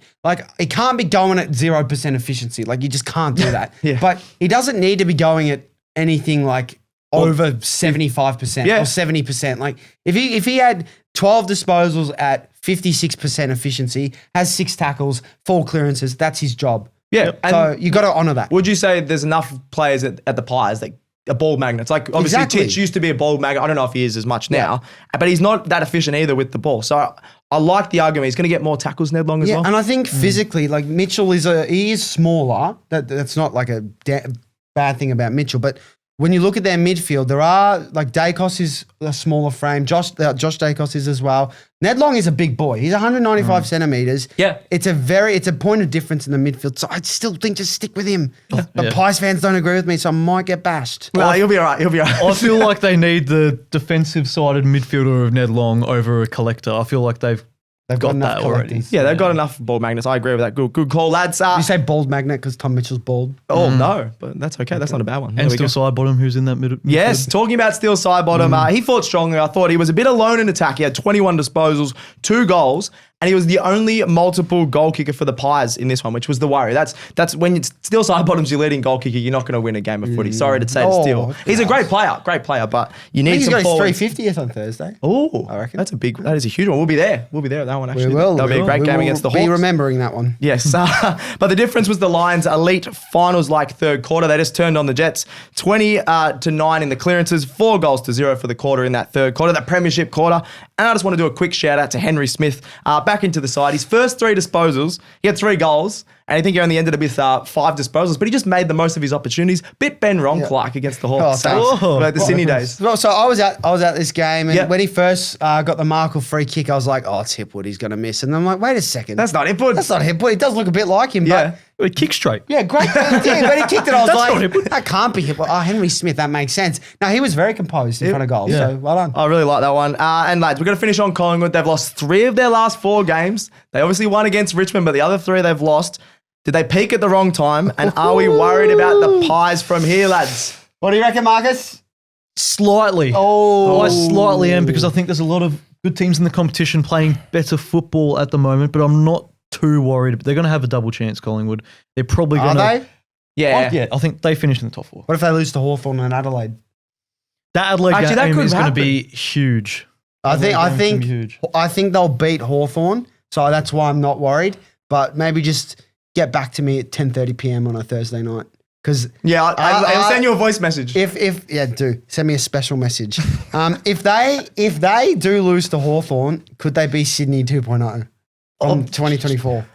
can't be going at 0% efficiency. Like you just can't do that.
Yeah.
But he doesn't need to be going at anything like over 75%
Yeah.
or 70%. Like if he had 12 disposals at 56% efficiency, has 6 tackles, 4 clearances, that's his job.
Yeah.
So you got to honour that.
Would you say there's enough players at the Pies that are ball magnets? Like obviously
Exactly.
Titch used to be a ball magnet. I don't know if he is as much now, but he's not that efficient either with the ball. So I like the argument. He's going to get more tackles, Ned Long, as well.
And I think physically, like Mitchell he is smaller. That's not like a bad thing about Mitchell, but when you look at their midfield, there are like Dacos is a smaller frame. Josh Dacos is as well. Ned Long is a big boy. He's 195 centimeters.
Yeah.
It's a point of difference in the midfield. So I still think just stick with him. But Pies fans don't agree with me, so I might get bashed.
No, he'll be all right. He'll be all right.
I feel like they need the defensive-sided midfielder of Ned Long over a collector. I feel like they've got
enough
that already.
collectors.
Yeah, they've got enough ball magnets. I agree with that. Good call, lads.
You say bald magnet because Tom Mitchell's bald.
No, but that's okay. That's not a bad one. There
And
we go.
still side bottom, who's in that middle.
Yes, talking about Steel Sidebottom, he fought strongly. I thought he was a bit alone in attack. He had 21 disposals, 2 goals, and he was the only multiple goal kicker for the Pies in this one, which was the worry. That's when it's Steel Sidebottom's your leading goal kicker, you're not going to win a game of footy. Sorry to say to Steel. He's a great player, but you need
He's
some
got his
forwards.
350th on Thursday.
Oh,
I reckon.
that is a huge one. We'll be there at that one, actually.
We will.
That'll be a great game against the Hawks.
Be remembering that one.
Yes, but the difference was the Lions' elite finals-like third quarter. They just turned on the Jets, 20-9 in the clearances, 4-0 for the quarter in that third quarter, that premiership quarter. And I just want to do a quick shout out to Henry Smith, back into the side. His first 3 disposals, he had 3 goals, and I think he only ended up with 5 disposals, but he just made the most of his opportunities. Bit Ben Ronk-like against the Hawks.
thanks.
Like the Sydney days.
Well, so I was at this game, and
Yep.
when he first got the Markle free kick, I was like, "Oh, it's Hipwood. He's going to miss." And I'm like, "Wait a second,
That's not it, bud.
that's not Hipwood. He does look a bit like him,
Yeah.
but
Kick straight.
yeah, great. Yeah, when he kicked it, I was
That's
like,
not Hipwood.
that can't be Hipwood. Oh, Henry Smith, that makes sense. Now he was very composed in front of goal, so well done.
I really like that one. And lads, we're going to finish on Collingwood. They've lost 3 of their last 4 games. They obviously won against Richmond, but the other 3 they've lost. Did they peak at the wrong time? And are we worried about the Pies from here, lads?
What do you reckon, Marcus?
Slightly.
Oh,
I slightly am, because I think there's a lot of good teams in the competition playing better football at the moment, but I'm not too worried. They're going to have a double chance, Collingwood. They're probably
Are
going to.
they?
Yeah.
Yeah, I think they finished in the top 4.
What if they lose to Hawthorn and Adelaide?
That Adelaide
Actually, that
game
could
is going to
happen.
be huge.
I
Adelaide game's gonna
think
be huge.
I think they'll beat Hawthorn, so that's why I'm not worried. But maybe just get back to me at 10:30 p.m. on a Thursday night, because
Yeah, I'll send you a voice message.
do send me a special message. If they do lose to Hawthorn, could they be Sydney 2.0 on 2024?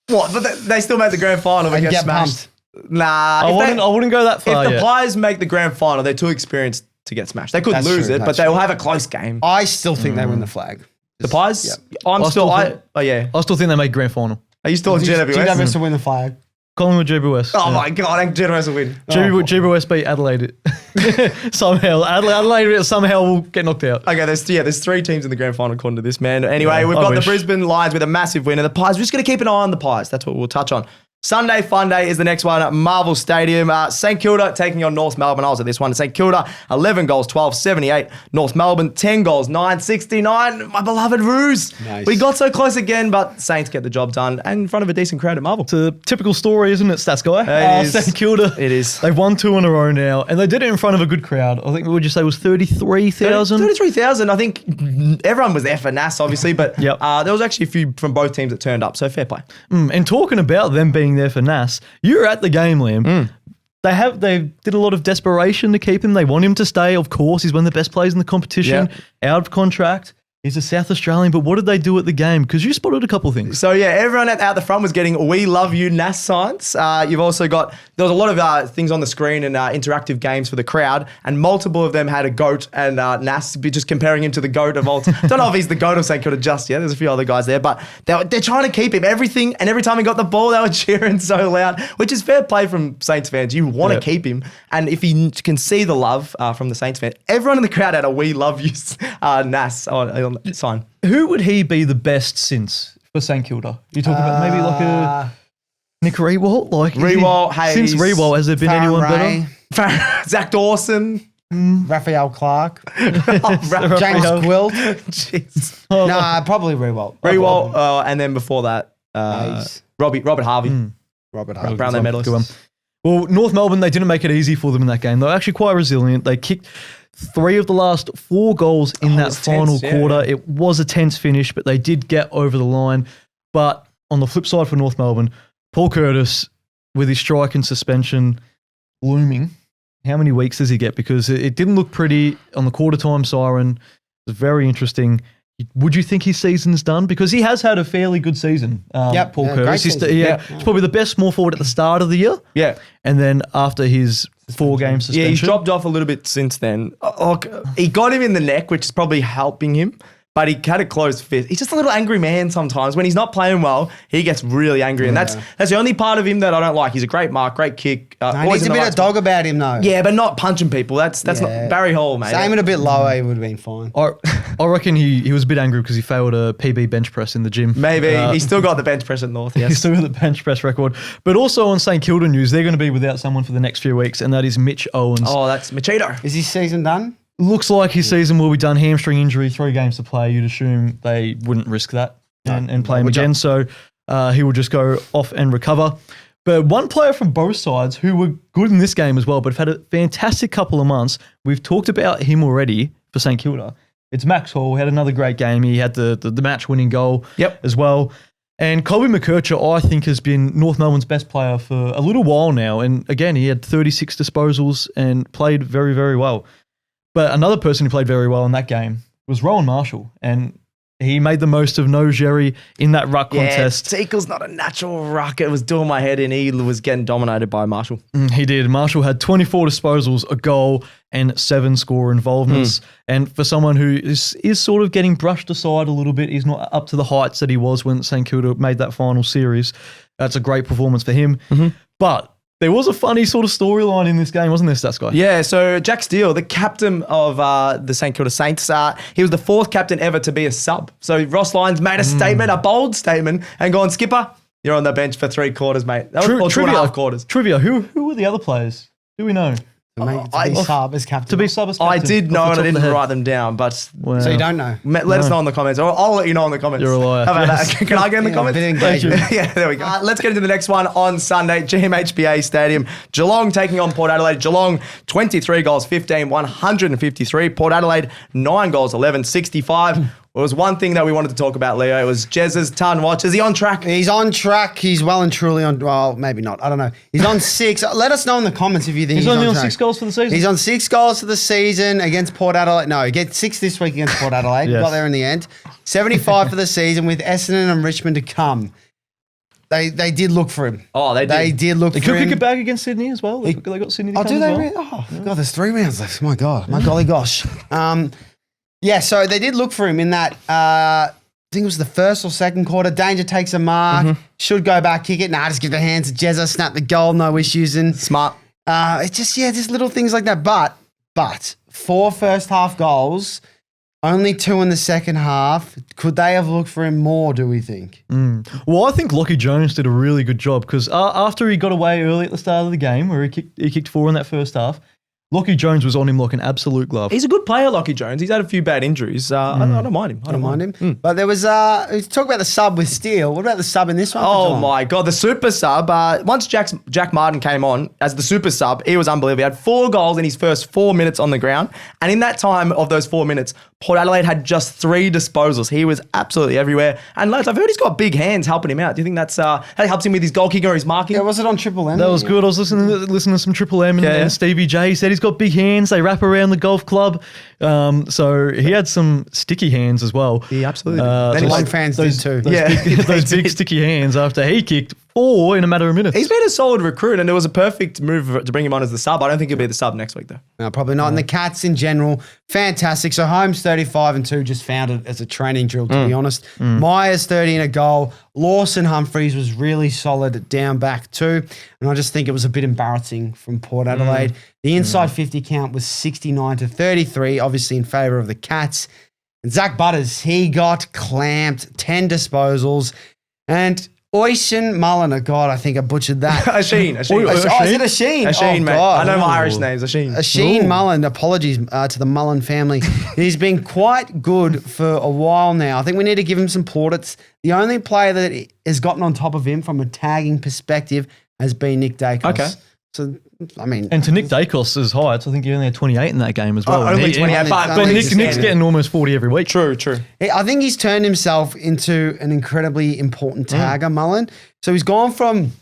What? But they still make the grand final and
And
get
get
smashed. Nah,
I wouldn't go that far
if the
yet.
Pies make the grand final, they're too experienced to get smashed. They could
That's
lose
true,
it, but
that's
they will have a close game.
I still think they win the flag.
The Pies?
Yeah.
I'm
I
still,
still think-
oh yeah.
I still think they make grand final.
Are you still on
Do you have
GWS?
us to win the flag?
Collingwood, GWS.
Oh my God, I think GWS will win.
GWS beat Adelaide. Somehow. Adelaide somehow will get knocked out.
Okay, there's 3 teams in the grand final according to this man. Anyway, we've
I
got the
wish.
Brisbane Lions with a massive win, and the Pies. We're just going to keep an eye on the Pies. That's what we'll touch on. Sunday Fun Day is the next one at Marvel Stadium. St Kilda taking on North Melbourne. I was at this one. St Kilda, 11 goals, 12-78. North Melbourne, 10 goals, 9-69. My beloved Roos.
Nice.
We got so close again, but Saints get the job done and in front of a decent crowd at Marvel.
It's a typical story, isn't it, Stats Guy?
It is.
St Kilda.
It is.
They've won 2 in a row now, and they did it in front of a good crowd. I think, what would you say, it was 33,000?
33,000. I think everyone was there for NAS, obviously, but
Yep.
there was actually a few from both teams that turned up, so fair play.
And talking about them being there for NAS, you were at the game, Liam. They did a lot of desperation to keep him. They want him to stay. Of course, he's one of the best players in the competition. Out of contract. He's a South Australian, but what did they do at the game? Because you spotted a couple of things.
So yeah, everyone out the front was getting "We Love You" NAS signs. You've also got there was a lot of things on the screen and interactive games for the crowd, and multiple of them had a goat and NAS just comparing him to the goat of all. Don't know if he's the goat of St Kilda just yet. There's a few other guys there, but they're trying to keep him everything. And every time he got the ball, they were cheering so loud, which is fair play from Saints fans. You want to keep him, and if he can see the love from the Saints fan, everyone in the crowd had a "We Love You" NAS on sign.
Who would he be the best since for St Kilda? You talking about maybe like a Nick Rewalt? Like
Rewalt, Hayes,
since Rewalt, has there been
Farron
anyone
Ray,
better?
Zach Dawson.
Raphael Clark,
Raphael.
James Gwilt.
Jeez.
Nah, probably Rewalt.
Rewalt, and then before that,
Hayes.
Robert Harvey,
Robert Harvey.
Brownlow medalist.
Good one. Well, North Melbourne, they didn't make it easy for them in that game. They were actually quite resilient. They kicked 3 of the last 4 goals in that final quarter. It was a tense finish, but they did get over the line. But on the flip side for North Melbourne, Paul Curtis, with his strike and suspension looming, how many weeks does he get? Because it didn't look pretty on the quarter time siren. It was very interesting. Would you think his season's done? Because he has had a fairly good season, Paul Curtis. He's probably the best small forward at the start of the year.
Yeah.
And then after his 4-game suspension.
Yeah, he's dropped off a little bit since then. He got him in the neck, which is probably helping him. But he had a closed fist. He's just a little angry man sometimes. When he's not playing well, he gets really angry. And that's the only part of him that I don't like. He's a great mark, great kick.
He needs a bit of dog about him, though.
Yeah, but not punching people. That's not Barry Hall, mate.
Aim it a bit lower, he would have been fine.
I reckon he was a bit angry because he failed a PB bench press in the gym.
Maybe. He's still got the bench press at North, yes.
He's still got the bench press record. But also on St Kilda news, they're going to be without someone for the next few weeks, and that is Mitch Owens.
Oh, that's Machito.
Is his season done?
Looks like his season will be done. Hamstring injury, 3 games to play. You'd assume they wouldn't risk that and play him again. So he will just go off and recover. But one player from both sides who were good in this game as well, but have had a fantastic couple of months. We've talked about him already for St Kilda. It's Max Hall. He had another great game. He had the match-winning goal as well. And Colby McKercher, I think, has been North Melbourne's best player for a little while now. And again, he had 36 disposals and played very, very well. But another person who played very well in that game was Rowan Marshall, and he made the most of no Jerry in that ruck contest.
Teakle's not a natural ruck. It was doing my head in. He was getting dominated by Marshall.
He did. Marshall had 24 disposals, a goal, and 7 score involvements. And for someone who is sort of getting brushed aside a little bit, he's not up to the heights that he was when St Kilda made that final series. That's a great performance for him. But there was a funny sort of storyline in this game, wasn't there, Stats Guy?
Yeah, so Jack Steele, the captain of the St Kilda Saints, he was the 4th captain ever to be a sub. So Ross Lyons made a statement, a bold statement, and gone, Skipper, you're on the bench for 3 quarters, mate. That was 2.5 quarters.
Trivia, who were the other players? Do we know?
To be sub as captain.
To be sub as captain.
I did know and I didn't write them down, but...
So you don't know?
Let us know in the comments. I'll let you know in the comments.
You're a liar.
How about that? Can I get in the comments?
Thank you.
Yeah, there we go. Let's get into the next one on Sunday, GMHBA Stadium. Geelong taking on Port Adelaide. Geelong, 23 goals, 15, 153. Port Adelaide, 9 goals, 11, 65. There was one thing that we wanted to talk about, Leo. It was Jezza's ton watch. Is he on track?
He's on track. He's well and truly on... Well, maybe not. I don't know. He's on 6. Let us know in the comments if you think he's
only on
track.
6 goals for the season.
He's on 6 goals for the season against Port Adelaide. No, he gets 6 this week against Port Adelaide.
Yes.
Got there in the end. 75 for the season with Essendon and Richmond to come. They did look for him.
Oh, they did.
They did look for him.
They could kick it back against Sydney as well. They got Sydney to come
do
as
they?
well.
God, there's 3 rounds left. My God. My golly gosh. Yeah, so they did look for him in that, I think it was the first or second quarter. Danger takes a mark, should go back, kick it. Nah, just give the hands to Jezza, snap the goal, no issues. And
Smart.
it's just little things like that. But 4 first half goals, only 2 in the second half. Could they have looked for him more, do we think?
Well, I think Lockie Jones did a really good job because after he got away early at the start of the game where he kicked 4 in that first half, Lockie Jones was on him like an absolute glove.
He's a good player, Lockie Jones. He's had a few bad injuries. I don't mind him.
I don't mind him. But there was, talk about the sub with Steele. What about the sub in this one?
Oh my God, the super sub. Once Jack Martin came on as the super sub, he was unbelievable. He had 4 goals in his first 4 minutes on the ground. And in that time of those 4 minutes, Port Adelaide had just 3 disposals. He was absolutely everywhere. And lads, I've heard he's got big hands helping him out. Do you think that helps him with his goal kicking or his marking?
Yeah, was it on Triple M?
That was good. I was listening to some Triple M and Stevie J. He said he's got big hands. They wrap around the golf club. So he had some sticky hands as well.
He absolutely did.
Geelong fans did too.
Those big sticky hands after he kicked 4 in a matter of minutes.
He's been a solid recruit and it was a perfect move to bring him on as the sub. I don't think he'll be the sub next week though.
No, probably not. And the Cats in general, fantastic. So Holmes 35-2 just found it as a training drill, to be honest. Myers 30 and a goal. Lawson Humphreys was really solid down back too. And I just think it was a bit embarrassing from Port Adelaide. The inside 50 count was 69-33, obviously in favour of the Cats. And Zach Butters, he got clamped, 10 disposals. And Oisin Mullen, God, I think I butchered that.
Asheen.
Is it Asheen?
Asheen, mate.
God.
I know my Irish names. Asheen.
Asheen Mullen, apologies to the Mullen family. He's been quite good for a while now. I think we need to give him some plaudits. The only player that has gotten on top of him from a tagging perspective has been Nick Dacos.
Okay.
So, I mean.
And to Nick Dacos' heights, I think he only had 28 in that game as well.
Only 28,
but Nick's getting almost 40 every week.
True.
I think he's turned himself into an incredibly important tagger, Mullen. So he's gone from,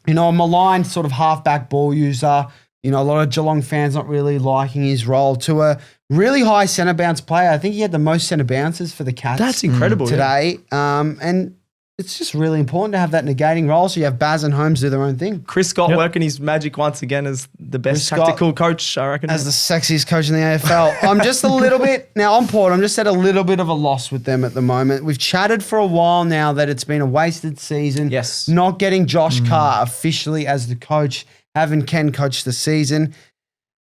a maligned sort of halfback ball user, a lot of Geelong fans not really liking his role, to a really high centre bounce player. I think he had the most centre bounces for the Cats.
That's incredible
today. And it's just really important to have that negating role so you have Baz and Holmes do their own thing.
Chris Scott working his magic once again as the best tactical coach, I reckon.
As the sexiest coach in the AFL. I'm just a little bit, now on Port, I'm just at a little bit of a loss with them at the moment. We've chatted for a while now that it's been a wasted season.
Yes.
Not getting Josh Carr officially as the coach, having Ken coach the season.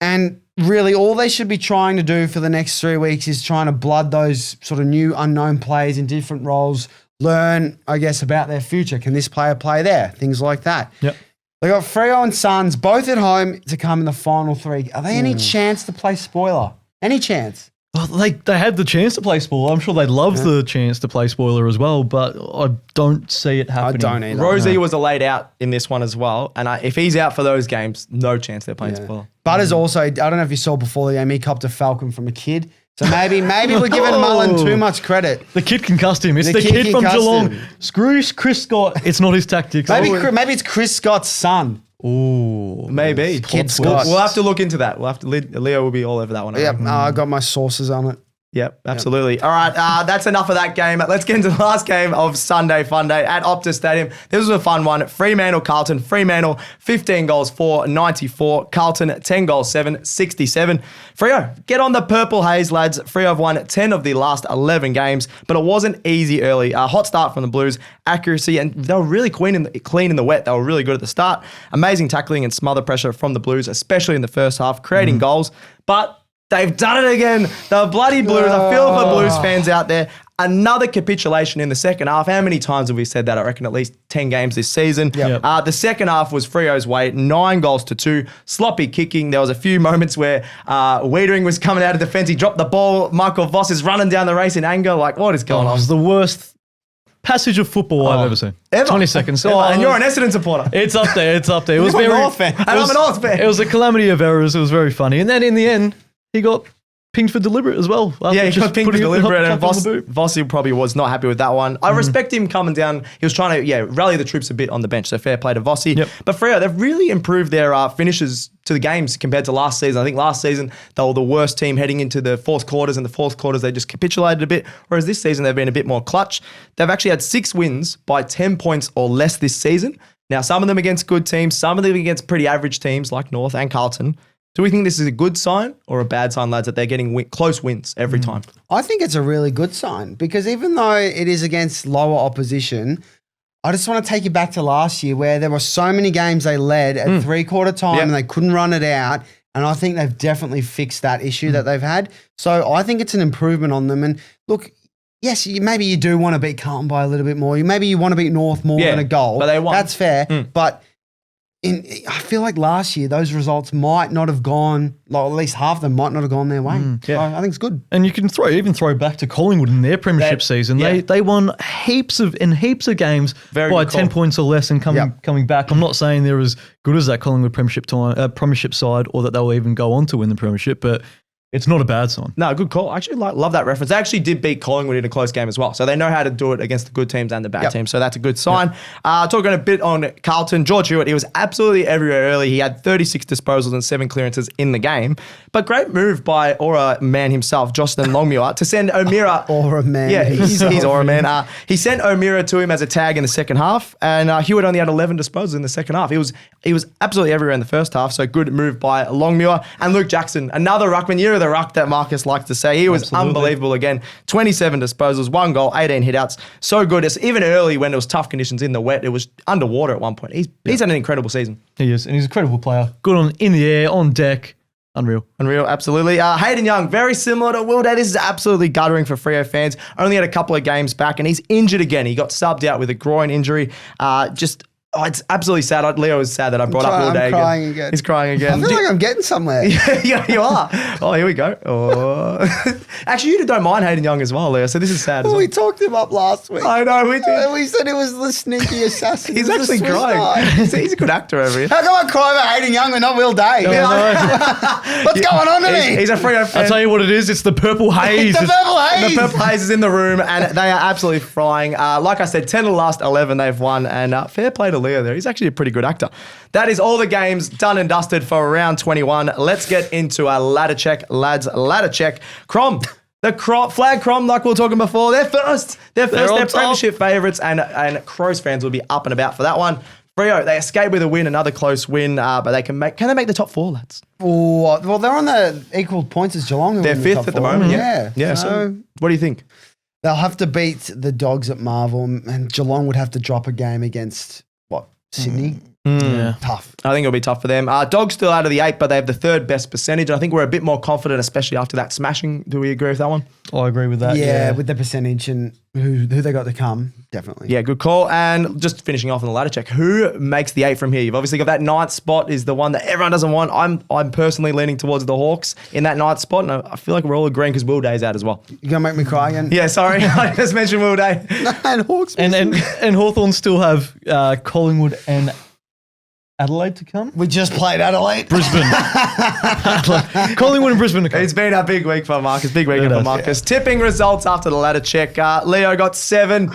And really all they should be trying to do for the next 3 weeks is trying to blood those sort of new unknown players in different roles, learn, I guess, about their future. Can this player play there? Things like that.
Yep.
They got Freo and Suns both at home to come in the final 3. Are they any chance to play spoiler? Any chance?
Well, they had the chance to play spoiler. I'm sure they'd love the chance to play spoiler as well, but I don't see it happening.
I don't either.
Rosie was laid out in this one as well, and if he's out for those games, no chance they're playing spoiler.
Butters also, I don't know if you saw before the game, he copped a falcon from a kid. So maybe we're giving Mullen too much credit.
The kid concussed him. It's the kid from Geelong. Screw Chris Scott. It's not his tactics.
Maybe it's Chris Scott's son.
Ooh,
maybe.
Kid Scott.
We'll have to look into that. Leo will be all over that one.
Yep, I got my sources on it.
Yep, absolutely. All right, that's enough of that game. Let's get into the last game of Sunday Fun Day at Optus Stadium. This was a fun one. Fremantle, Carlton. Fremantle, 15 goals, 94. Carlton, 10 goals, 67. Freo, get on the purple haze, lads. Freo have won 10 of the last 11 games, but it wasn't easy early. A hot start from the Blues, accuracy, and they were really clean in the wet. They were really good at the start. Amazing tackling and smother pressure from the Blues, especially in the first half, creating goals. But they've done it again. The bloody Blues. I feel for Blues fans out there. Another capitulation in the second half. How many times have we said that? I reckon at least 10 games this season.
Yep.
The second half was Freo's way, 9 goals to 2. Sloppy kicking. There was a few moments where Wiedering was coming out of defence. He dropped the ball. Michael Voss is running down the race in anger. Like, what is going
It
on?
was the worst passage of football I've ever seen.
Ever.
20 seconds.
And you're an Essendon supporter.
It's up there. It was
You're a
very.
North fan.
And I'm a North fan.
It was a calamity of errors. It was very funny. And then in the end, he got pinged for deliberate as well.
Yeah, he got pinged for deliberate, and
Vossi
Vossi probably was not happy with that one. I respect him coming down. He was trying to, rally the troops a bit on the bench, so fair play to Vossi.
Yep.
But Freo, they've really improved their finishes to the games compared to last season. I think last season, they were the worst team heading into the fourth quarters, and the fourth quarters, they just capitulated a bit, whereas this season, they've been a bit more clutch. They've actually had 6 wins by 10 points or less this season. Now, some of them against good teams, some of them against pretty average teams like North and Carlton. Do we think this is a good sign or a bad sign, lads, that they're getting close wins every time?
I think it's a really good sign because even though it is against lower opposition, I just want to take you back to last year where there were so many games they led at 3/4 time and they couldn't run it out. And I think they've definitely fixed that issue that they've had. So I think it's an improvement on them. And look, yes, maybe you do want to beat Carlton by a little bit more. Maybe you want to beat North more than a goal.
But they won.
That's fair. But I feel like last year those results might not have gone, like at least half of them might not have gone their way. So I think it's good.
And you can throw back to Collingwood in their premiership season. They won heaps of games by 10 points or less and coming back. I'm not saying they're as good as that Collingwood premiership side or that they'll even go on to win the premiership, but it's not a bad sign.
No, good call. I actually love that reference. They actually did beat Collingwood in a close game as well. So they know how to do it against the good teams and the bad teams. So that's a good sign. Talking a bit on Carlton, George Hewitt, he was absolutely everywhere early. He had 36 disposals and 7 clearances in the game. But great move by Aura man himself, Jocelyn Longmuir, to send O'Meara.
Aura man.
Yeah, he's Aura man. He sent O'Meara to him as a tag in the second half. And Hewitt only had 11 disposals in the second half. He was absolutely everywhere in the first half. So good move by Longmuir. And Luke Jackson, another ruckman. Year of the ruck that Marcus likes to say. He was unbelievable again. 27 disposals, 1 goal, 18 hitouts. So good. It's even early when it was tough conditions in the wet. It was underwater at one point. He's had an incredible season.
He is, and he's a credible player. Good in the air, on deck. Unreal,
absolutely. Hayden Young, very similar to Will Day. This is absolutely guttering for Freo fans. Only had a couple of games back, and he's injured again. He got subbed out with a groin injury. Just Oh, it's absolutely sad. Leo is sad that I brought up Will Day
I'm crying again.
He's crying again.
I feel like I'm getting somewhere.
Yeah, you are. Oh, here we go. Oh. Actually, you don't mind Hayden Young as well, Leo, so this is sad as
Well,
well.
we talked him up last week.
I know, we did.
We said he was the sneaky assassin.
He's
He was
actually
the Swiss
crying.
knife.
He's a good actor over here.
How come I cry about Hayden Young and not Will Day? What's going on to me?
He's a Freo fan.
I'll tell you what it is. It's the purple haze.
the purple haze.
The Purple Haze is in the room, and they are absolutely flying. Like I said, 10 of the last 11 they've won, and fair play to Leo there. He's actually a pretty good actor. That is all the games done and dusted for round 21. Let's get into a ladder check, lads. Ladder check. Flag Crom, like we were talking before, they're first. They're premiership favourites, and Crows fans will be up and about for that one. Freo, they escape with a win, another close win, but can they make the top 4, lads?
Oh, well, they're on the equal points as Geelong.
They're fifth at the moment,
Yeah.
So what do you think?
They'll have to beat the Dogs at Marvel, and Geelong would have to drop a game against, Sydney?
Yeah.
Tough.
I think it'll be tough for them. Dogs still out of the 8, but they have the 3rd best percentage. I think we're a bit more confident, especially after that smashing. Do we agree with that one?
I agree with that.
Yeah, with the percentage and who they got to come, definitely.
Yeah, good call. And just finishing off on the ladder check, who makes the 8 from here? You've obviously got that 9th spot is the one that everyone doesn't want. I'm personally leaning towards the Hawks in that 9th spot, and I feel like we're all agreeing because Will Day's out as well.
You gonna make me cry again?
Yeah, sorry, I just mentioned Will Day.
And Hawks.
And Hawthorn still have Collingwood and Adelaide to come.
We just played Adelaide.
Brisbane. Collingwood and Brisbane to come.
It's been a big week for Marcus. Big week
It
for
has,
Marcus. Tipping results after the ladder check. Leo got 7.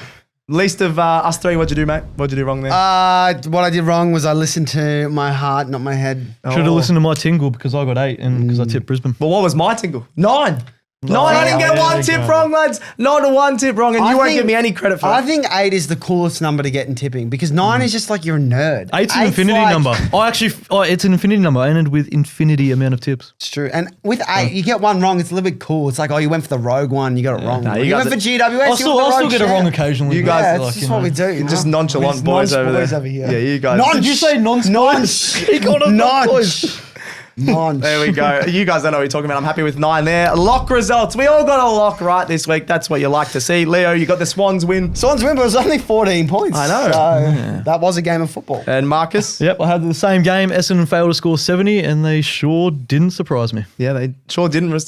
Least of us 3. What'd you do, mate? What'd you do wrong there?
What I did wrong was I listened to my heart, not my head.
Should have listened to my tingle because I got 8 and because I tipped Brisbane.
But what was my tingle? 9. 9. I didn't get one tip wrong, lads. Not a one tip wrong, and you won't give me any credit for
I
that.
think 8 is the coolest number to get in tipping because 9 is just like you're a nerd.
8's an infinity number. It's an infinity number. I ended with infinity amount of tips.
It's true. And with 8, you get one wrong, it's a little bit cool. It's like, you went for the rogue one, you got it wrong.
No,
you went for GWS,
I'll still get it wrong occasionally.
You guys-
Yeah,
like,
it's just what we do.
You're just nonchalant boys over there.
here.
Yeah, you guys.
Nonch.
Did you say
Nonch.
He got it
Nonch. Nonch.
There we go. You guys don't know what you're talking about. I'm happy with 9 there. Lock results. We all got a lock right this week. That's what you like to see. Leo, you got the Swans win.
Swans win, but it was only 14 points.
I know.
So that was a game of football.
And Marcus?
Yep, I had the same game. Essendon failed to score 70, and they sure didn't surprise me.
Yeah, they sure didn't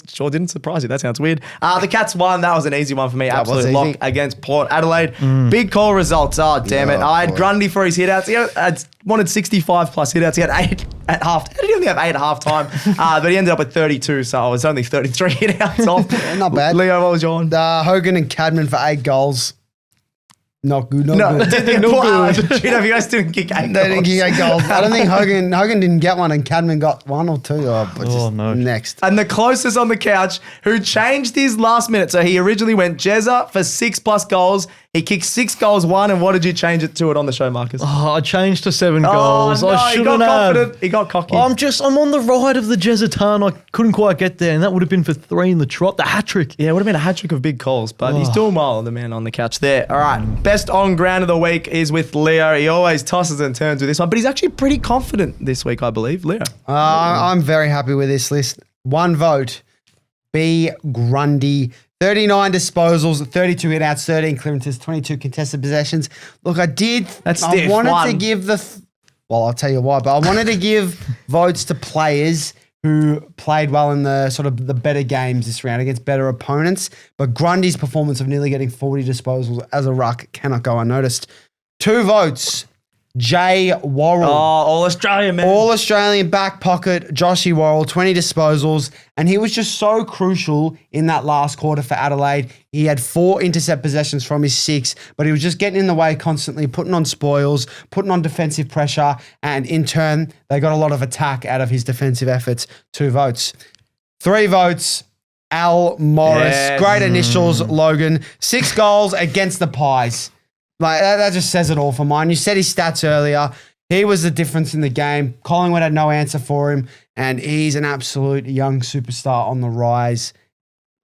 surprise you. That sounds weird. The Cats won. That was an easy one for me.
was
Absolute
easy.
lock against Port Adelaide. Big call results. Oh, damn it. I had
boy.
Grundy for his hitouts. I wanted 65 plus hitouts. He had 8 at half. How did he only have 8 at half time? But he ended up with 32, so I was only 33 hitouts off.
Not bad.
Leo, what was your one?
Hogan and Cadman for 8 goals. Not good,
No,
good.
GWS didn't kick 8
They didn't
goals.
kick 8 goals. I don't think Hogan didn't get one and Cadman got 1 or 2.
no.
Next.
And the closest on the couch, who changed his last minute. So he originally went Jezza for 6 plus goals. He kicked 6 goals, 1. And what did you change it to on the show, Marcus?
Oh, I changed to 7 goals.
no,
I
he
shouldn't
got
have.
confident. He got cocky.
I'm on the ride of the Jezza turn. I couldn't quite get there, and that would have been for 3 in the trot. The hat trick.
Yeah, it would have been a hat trick of big calls, but he's doing well, the man on the couch there. All right, best on ground of the week is with Leo. He always tosses and turns with this one, but he's actually pretty confident this week, I believe. Leo.
I'm very happy with this list. 1 vote. B. Grundy. 39 disposals, 32 hitouts, 13 clearances, 22 contested possessions. Look,
That's
I
stiff.
wanted to
One.
give well, I'll tell you why, but I wanted to give votes to players who played well in the sort of the better games this round against better opponents. But Grundy's performance of nearly getting 40 disposals as a ruck cannot go unnoticed. 2 votes. Jay Worrell.
Oh, all Australian, man.
All Australian back pocket, Joshy Worrell, 20 disposals. And he was just so crucial in that last quarter for Adelaide. He had 4 intercept possessions from his 6, but he was just getting in the way constantly, putting on spoils, putting on defensive pressure. And in turn, they got a lot of attack out of his defensive efforts. 2 votes. 3 votes. Al Morris.
Yes.
Great initials, Logan. 6 goals against the Pies. Like that just says it all for mine. You said his stats earlier. He was the difference in the game. Collingwood had no answer for him, and he's an absolute young superstar on the rise.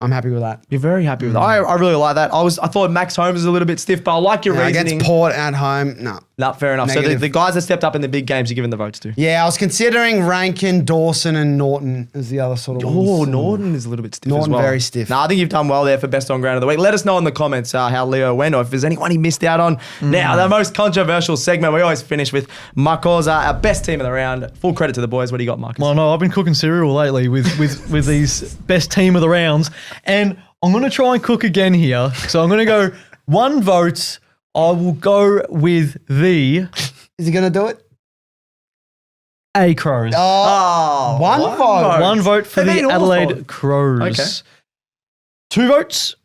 I'm happy with that.
You're very happy with that. I really like that. I thought Max Holmes was a little bit stiff, but I like your reasoning.
Against Port at home, no.
No, fair enough.
Negative.
So the guys that stepped up in the big games, you're giving the votes to.
Yeah, I was considering Rankin, Dawson, and Norton as the other sort of ones.
Oh, Norton is a little bit stiff
Norton
as well.
very stiff.
No, I think you've done well there for best on ground of the week. Let us know in the comments how Leo went or if there's anyone he missed out on. Now, the most controversial segment, we always finish with Marcos, our best team of the round. Full credit to the boys. What do you got, Marcus?
Well, no, I've been cooking cereal lately with these best team of the rounds. And I'm going to try and cook again here. So I'm going to go 1 vote. I will go with the
Is he going to do it?
A Crows.
Oh,
One vote.
1 vote for
They
the
made all
Adelaide
votes.
Crows.
Okay.
2 votes.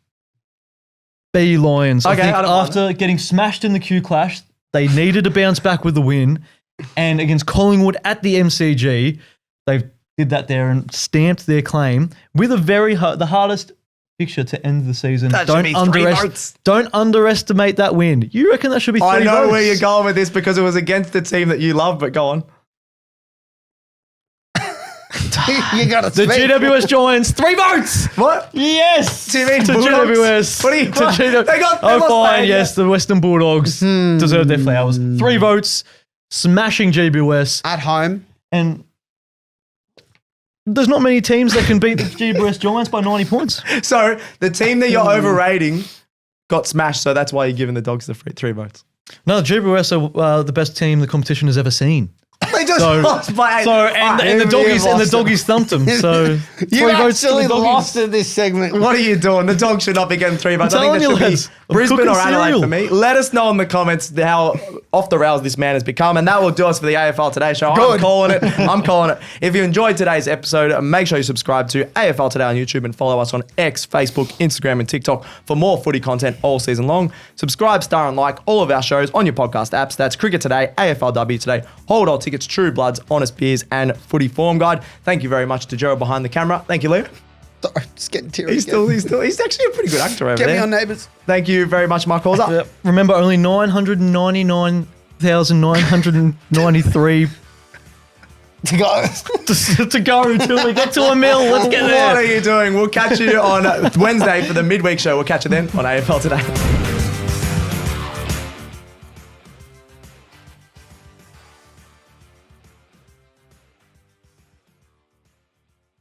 B Lions.
Okay,
I think
I don't mind
after getting smashed in the Q Clash, they needed to bounce back with the win. And against Collingwood at the MCG, they did that there and stamped their claim with a the hardest fixture to end the season.
That should be 3 votes.
Don't underestimate that win. You reckon that should be 3
I
votes?
know where you're going with this because it was against the team that you love, but go on.
You got to
The
speak.
GWS Giants, 3 votes.
What?
Yes.
Do you mean
to
Bulldogs?
GWS.
What are you-
To GW
They lost
fine.
that,
Yes, the Western Bulldogs deserve their flowers. 3 votes, smashing GWS.
At home.
And there's not many teams that can beat the GWS Giants by 90 points.
So the team that you're overrating got smashed, so that's why you're giving the Dogs the 3 votes.
No, the GWS are the best team the competition has ever seen.
They just
So-
lost by 8.
And the doggies thumped them. So 3
You
votes to
actually
the doggies.
lost at this segment.
What are you doing? The Dogs should not be getting 3 votes. I think
telling
that
you,
should
lads,
be
I'm
Brisbane
cooking
or Adelaide
cereal.
for me. Let us know in the comments how off the rails this man has become, and that will do us for the AFL Today Show. I'm
Good.
calling it. I'm calling it. If you enjoyed today's episode, make sure you subscribe to AFL Today on YouTube and follow us on X, Facebook, Instagram, and TikTok for more footy content all season long. Subscribe, star, and like all of our shows on your podcast apps. That's Cricket Today, AFLW Today, Hold All Tickets, True Bloods, Honest Beers, and Footy Form Guide. Thank you very much to Gerald behind the camera. Thank you, Leo.
Sorry, just getting teary.
He's actually a pretty good actor over
Get
there.
me on Neighbours.
Thank you very much, Mark Calls up.
Remember, only 999,993
To go.
to go until we get to a mill. Let's get there.
What are you doing? We'll catch you on Wednesday for the midweek show. We'll catch you then on AFL Today.